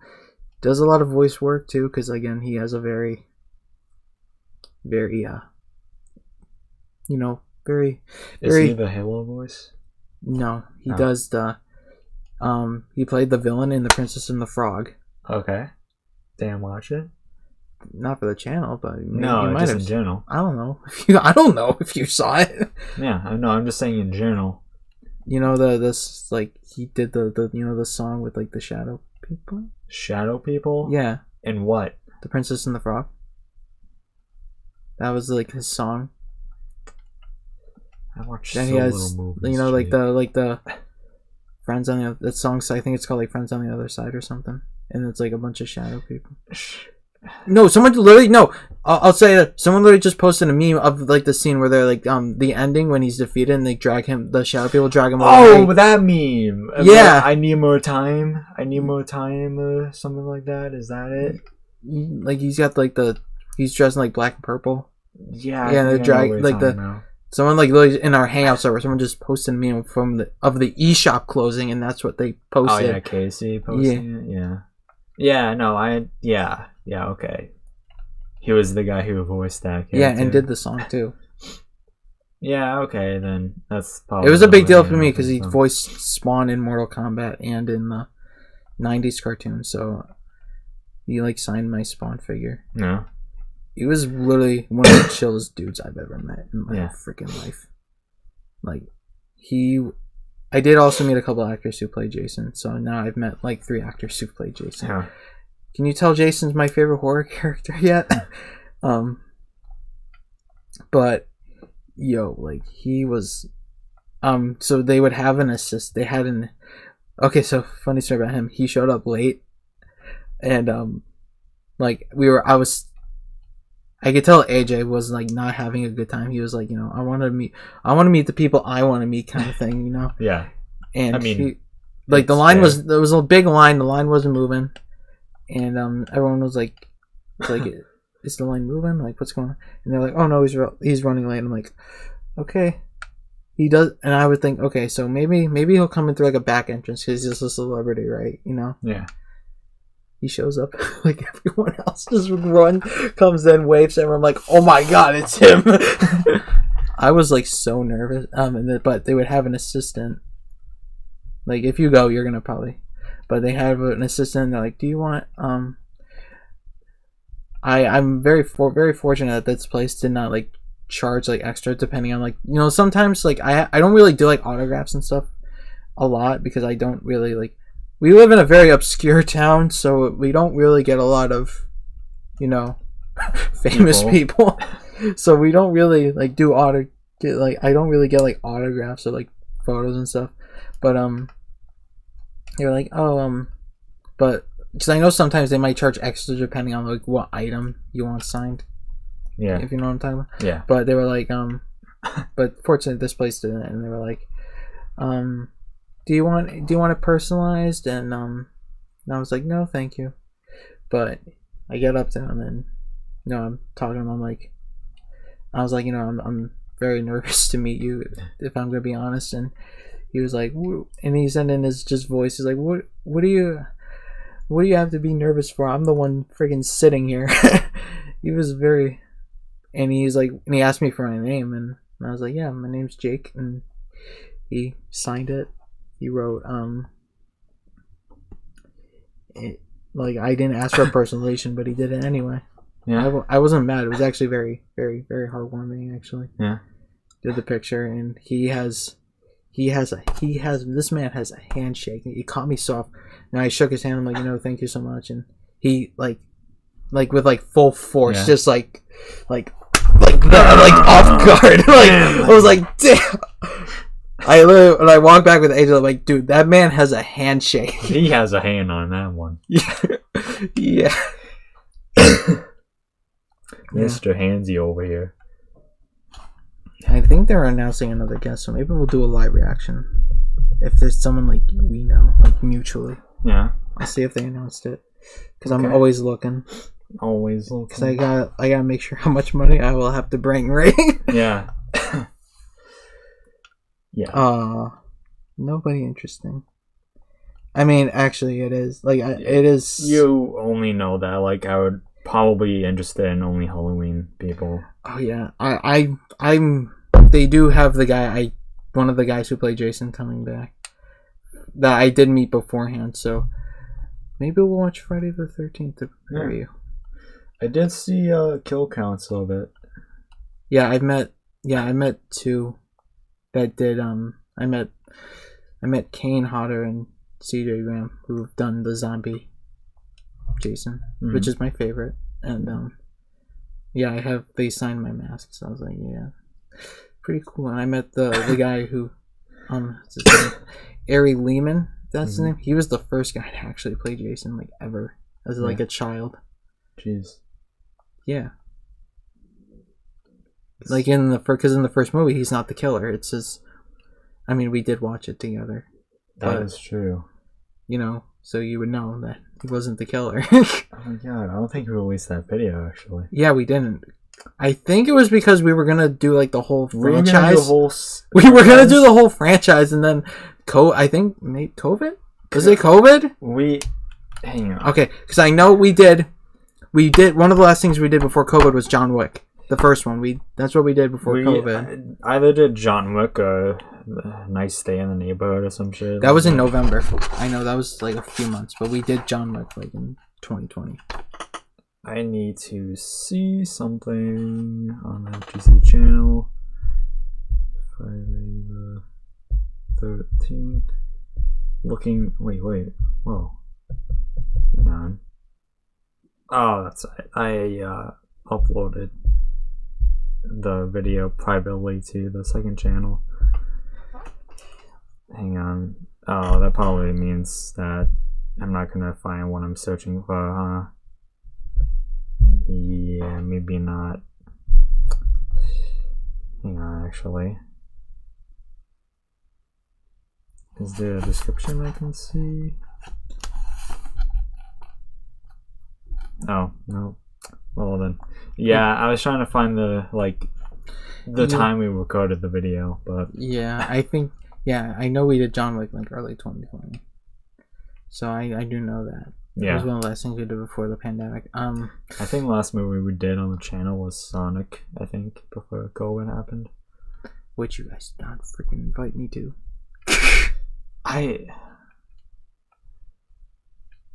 does a lot of voice work too, because again, he has a very, very, very. Is he the Halo voice? No, he does the. He played the villain in The Princess and the Frog. Okay. Damn, watch it. Not for the channel, but just in general. I don't know. I don't know if you saw it. Yeah, I know. I'm just saying in general. You know he did the song with like the shadow people. Shadow people? Yeah. And what? The Princess and the Frog. That was like his song. I watched and so little movies. Like the Friends on the that song. I think it's called like Friends on the Other Side or something. And it's like a bunch of shadow people. No, someone literally I'll say that someone literally just posted a meme of like the scene where they're like the ending when he's defeated and they drag him, the shadow people drag him away. Oh, that meme. Yeah. I need more time. Or something like that. Is that it? Like he's got like he's dressed in like black and purple. Yeah. Yeah, they're dragging like someone like literally in our hangout server. Someone just posted a meme from the eShop closing, and that's what they posted. Oh yeah, Casey posting it. Yeah. Yeah. No, Yeah, okay. He was the guy who voiced that character. Yeah, and did the song too. Yeah, okay, then that's probably... It was a big deal for me because he voiced Spawn in Mortal Kombat and in the 90s cartoon, so he like signed my Spawn figure. No. He was literally one of the chillest dudes I've ever met in my freaking life. Like, I did also meet a couple actors who played Jason, so now I've met like 3 actors who played Jason. Yeah. Can you tell Jason's my favorite horror character yet? But like he was so they would have an assist. They had so funny story about him. He showed up late and I could tell AJ was like not having a good time. He was like, I want to meet the people I want to meet kind of thing, Yeah. And I mean, the line there was a big line, the line wasn't moving. And everyone was like, is the line moving? Like, what's going on? And they're like, oh no, he's running late. And I'm like, okay, he does. And I would think, okay, so maybe he'll come in through like a back entrance because he's just a celebrity, right? Yeah. He shows up like everyone else just comes in, waves at him. I'm like, oh my god, it's him. I was like so nervous. But they would have an assistant. Like if you go, you're gonna probably. but they have an assistant. They're like, "Do you want I'm very fortunate that this place did not like charge like extra depending on like sometimes like I don't really do like autographs and stuff a lot because I don't really like we live in a very obscure town, so we don't really get a lot of famous people. So we don't really like do I don't really get like autographs or like photos and stuff. But you're like, but because I know sometimes they might charge extra depending on like what item you want signed. Yeah. If you know what I'm talking about. Yeah. But they were like, but fortunately this place didn't, and they were like, do you want it personalized? And I was like, no, thank you. But I get up there and then, I'm talking to him. I'm like, I was like, I'm very nervous to meet you, if I'm gonna be honest. And he was like, and he said in his just voice, he's like, what do you have to be nervous for? I'm the one friggin' sitting here. He was very, and he's like, and he asked me for my name, and I was like, yeah, my name's Jake, and he signed it. He wrote, like I didn't ask for a personalization, but he did it anyway. Yeah, I wasn't mad. It was actually very, very, very heartwarming. Actually, yeah. Did the picture, and this man has a handshake. He caught me soft, and I shook his hand. I'm like, thank you so much, and he like with like full force, just like off guard. Like I was like, damn. When I walked back with Angel, I'm like, dude, that man has a handshake. He has a hand on that one. Yeah. Mr. Handsy over here. I think they're announcing another guest, so maybe we'll do a live reaction. If there's someone like we know, like mutually. Yeah. I'll see if they announced it. Because I'm always looking. Always looking. Because I gotta make sure how much money I will have to bring, right? Yeah. Yeah. Nobody interesting. I mean, actually, it is. Like, it is. You only know that. Like, I would probably be interested in only Halloween people. Oh yeah, I'm. They do have the guy. One of the guys who played Jason coming back. That I did meet beforehand, so maybe we'll watch Friday the 13th to prepare you. I did see Kill Counts a little bit. Yeah, I met two. That did I met Kane Hodder and CJ Graham, who've done the zombie Jason, which is my favorite, and they signed my mask, so I was like, yeah, pretty cool. And I met the guy who what's his name? Ari Lehman, that's his name. He was the first guy to actually play Jason like ever as like a child. Jeez. Yeah. Like because in the first movie he's not the killer. It's his. I mean, we did watch it together. That is true. So you would know that he wasn't the killer. Oh my god, I don't think we released that video actually. Yeah, we didn't. I think it was because we were gonna do like the whole franchise. We were gonna do the whole franchise, and then I think maybe COVID. Was it COVID? Hang on. Okay, because I know we did. One of the last things we did before COVID was John Wick. The first one, that's what we did before COVID. Either did John Wick or Nice Day in the Neighborhood or some shit. That was in November. I know that was like a few months, but we did John Wick like in 2020. I need to see something on the FGC channel. Friday the 13th. Wait. Whoa. Hang on. Oh, that's it. I uploaded the video privately to the second channel. Hang on. Oh, that probably means that I'm not gonna find what I'm searching for, huh? Yeah, maybe not. Hang on, actually. Is there a description I can see? Oh, no. Well then. Yeah, I was trying to find the time we recorded the video, but... Yeah, I know we did John Wick like early 2020. So I do know that. Yeah. It was one of the last things we did before the pandemic. I think the last movie we did on the channel was Sonic, I think, before COVID happened. Which you guys did not freaking invite me to.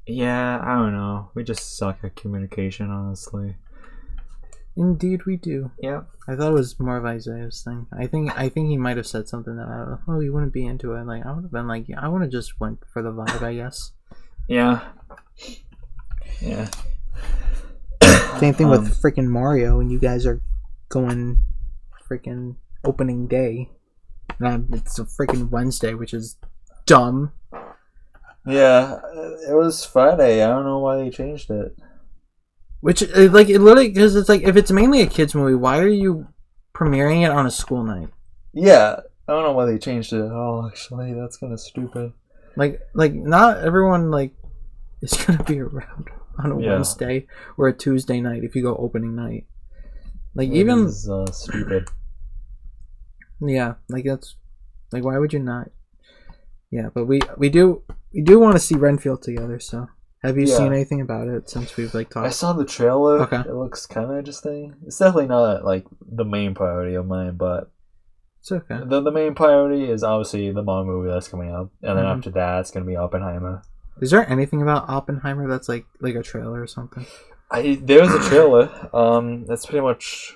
Yeah, I don't know. We just suck at communication, honestly. Indeed, we do. Yeah. I thought it was more of Isaiah's thing. I think he might have said something that he wouldn't be into it. Like I would have been like, I would have just went for the vibe, I guess. Yeah. Yeah. Same thing with freaking Mario, and you guys are going freaking opening day. And it's a freaking Wednesday, which is dumb. Yeah, it was Friday. I don't know why they changed it. Which, like, it literally, because it's like, if it's mainly a kids movie, why are you premiering it on a school night? Yeah, I don't know why they changed it at all. Actually, that's kind of stupid. Like, not everyone like is gonna be around on a Wednesday or a Tuesday night if you go opening night. Like, even this is stupid. Yeah, like that's like, why would you not? Yeah, but we do want to see Renfield together. So, have you seen anything about it since we've like talked? I saw the trailer. Okay, it looks kind of interesting. It's definitely not like the main priority of mine, but it's okay. The main priority is obviously the Bond movie that's coming up, and then after that, it's gonna be Oppenheimer. Is there anything about Oppenheimer that's like a trailer or something? There was a trailer. That's pretty much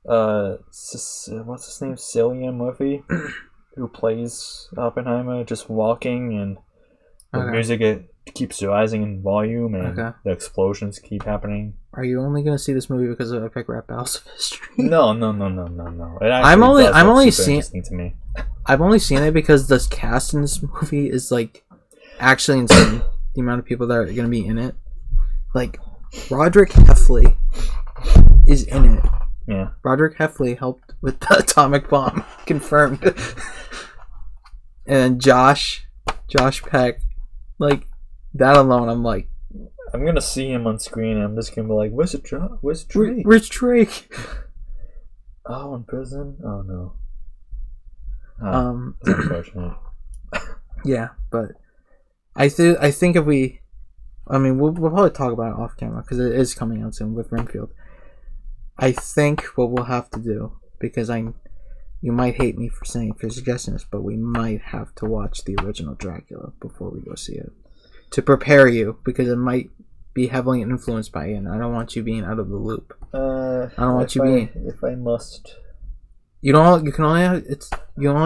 what's his name? Cillian Murphy, who plays Oppenheimer, just walking, and the music it keeps rising in volume, and the explosions keep happening. Are you only gonna see this movie because of Epic Rap Battles of History? No. I'm only seeing it because the cast in this movie is like actually insane. The amount of people that are gonna be in it, like Roderick Heffley is in it. Yeah, Roderick Heffley helped with the atomic bomb, confirmed. And Josh Peck, like that alone, I'm like, I'm gonna see him on screen, and I'm just gonna be like, "Where's Drake? Where's Drake?" Oh, in prison? Oh no. It's unfortunate. Yeah, but I think if we, I mean, we'll probably talk about it off camera because it is coming out soon with Renfield. I think what we'll have to do, because you might hate me for suggesting this, but we might have to watch the original Dracula before we go see it to prepare you, because it might be heavily influenced by it, and I don't want you being out of the loop. I don't want you being. If I must, you only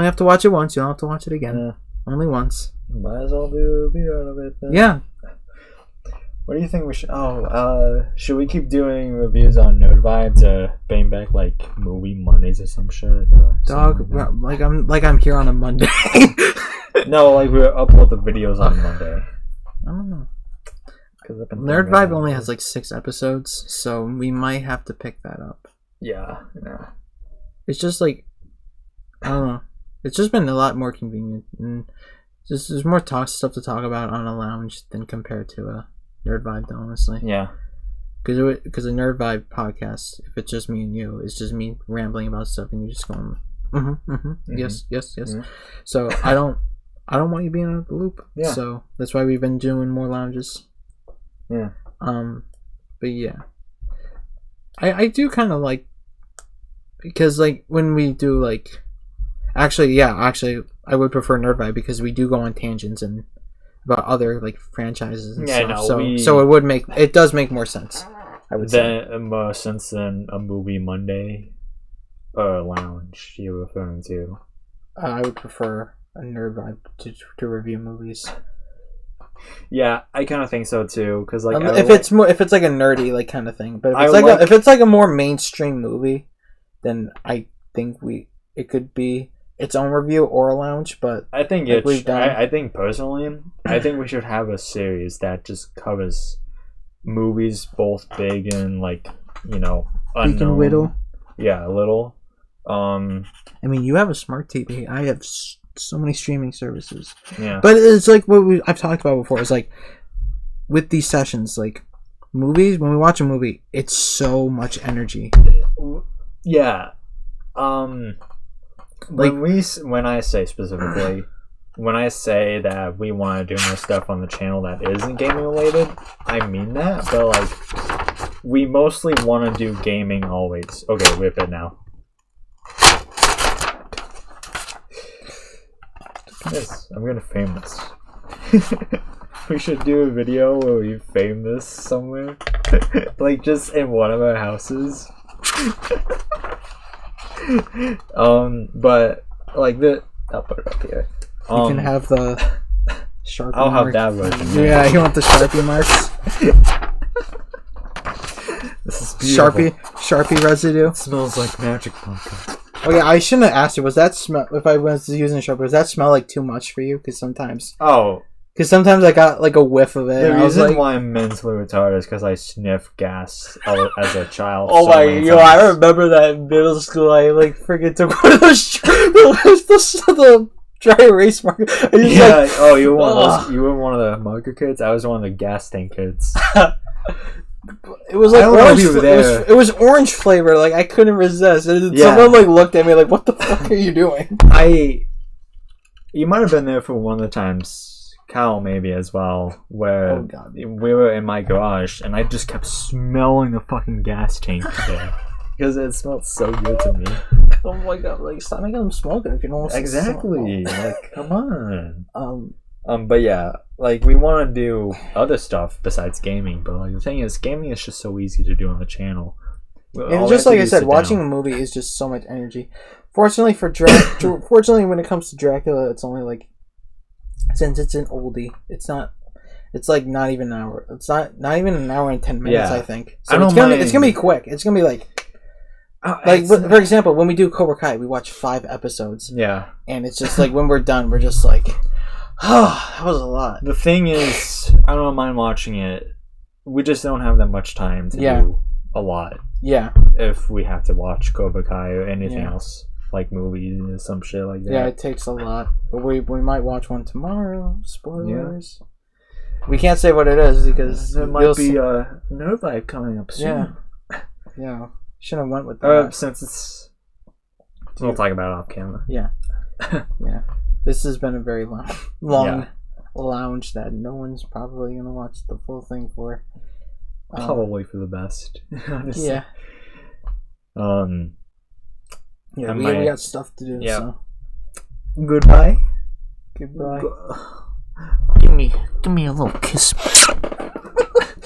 have to watch it once. You don't have to watch it again. Only once. Might as well do a review out of it then. Yeah. What do you think we should? Should we keep doing reviews on Nerd Vibes or bring back like movie Mondays or some shit? Dog, like I'm here on a Monday. No, like we upload the videos on Monday. I don't know. Nerd Vibe only has like 6 episodes, so we might have to pick that up. Yeah. It's just like, I don't know. It's just been a lot more convenient, and just there's more stuff to talk about on a lounge than compared to a Nerd Vibe, honestly. Yeah. Because a Nerd Vibe podcast, if it's just me and you, it's just me rambling about stuff, and you just going, yes. Mm-hmm. So I don't want you being out of the loop. Yeah. So that's why we've been doing more lounges. Yeah. But yeah, I do kind of like, because like when we do like, actually I would prefer Nerd Vibe because we do go on tangents and about other like franchises and stuff. So it does make more sense. I would say more sense than a movie Monday or lounge you're referring to. I would prefer a Nerd Vibe to review movies. Yeah, I kind of think so too. Because like, if it's like a nerdy like kind of thing, but if it's like a more mainstream movie, then I think it could be its own review or a lounge. But I think I think personally, I think we should have a series that just covers movies both big and like, unknown. Little. Yeah, little. I mean, you have a smart TV. I have so many streaming services. Yeah. But it's like what I've talked about before. It's like with these sessions, like movies. When we watch a movie, it's so much energy. Yeah. When I say specifically, when I say that we want to do more stuff on the channel that isn't gaming related, I mean that. But like, we mostly want to do gaming always. Okay, whip it now. Yes, I'm gonna frame this. We should do a video where we film this somewhere. Like, just in one of our houses. But, like, I'll put it up here. You can have the Sharpie I'll mark. have that version. Yeah, you want the Sharpie marks? This is beautiful. Sharpie residue. It smells like magic pumpkin. Oh yeah, I shouldn't have asked you. Was that smell? If I was using Sharpie, does that smell like too much for you? Because sometimes I got like a whiff of it. The reason reason why I'm mentally retarded is because I sniffed gas as a child. Oh my god, I remember that in middle school. I like freaking took one of those the dry erase marker. You were one of the marker kids. I was one of the gas tank kids. It was like orange. It was orange flavor. Like I couldn't resist. And someone like looked at me like, "What the fuck are you doing?" You might have been there for one of the times, Kyle maybe as well, where we were in my garage and I just kept smelling the fucking gas tank there because it smelled so good to me. Oh my god! Like stop making them smell good if you don't. Exactly. Like come on. But yeah, like we want to do other stuff besides gaming, but like the thing is, gaming is just so easy to do on the channel. And just like I said, watching a movie is just so much energy. Fortunately fortunately when it comes to Dracula, it's only like, since it's an oldie, it's like not even an hour. It's not even an hour and 10 minutes. I think. So it's gonna be quick. It's gonna be like. For example, when we do Cobra Kai, we watch 5 episodes. Yeah. And it's just like when we're done, we're just like. Oh, that was a lot. The thing is, I don't mind watching it. We just don't have that much time to do a lot. Yeah. If we have to watch Cobra Kai or anything else, like movies or some shit like that. Yeah, it takes a lot. But we might watch one tomorrow. Spoilers. Yeah. We can't say what it is because there might be a Nerd Life coming up soon. Yeah. Should have went with that. Since it's... We'll talk about it off camera. Yeah. Yeah. This has been a very long lounge that no one's probably going to watch the full thing for. Probably for the best, honestly. Yeah. Yeah, we got stuff to do, so. Goodbye. Goodbye. Give me a little kiss.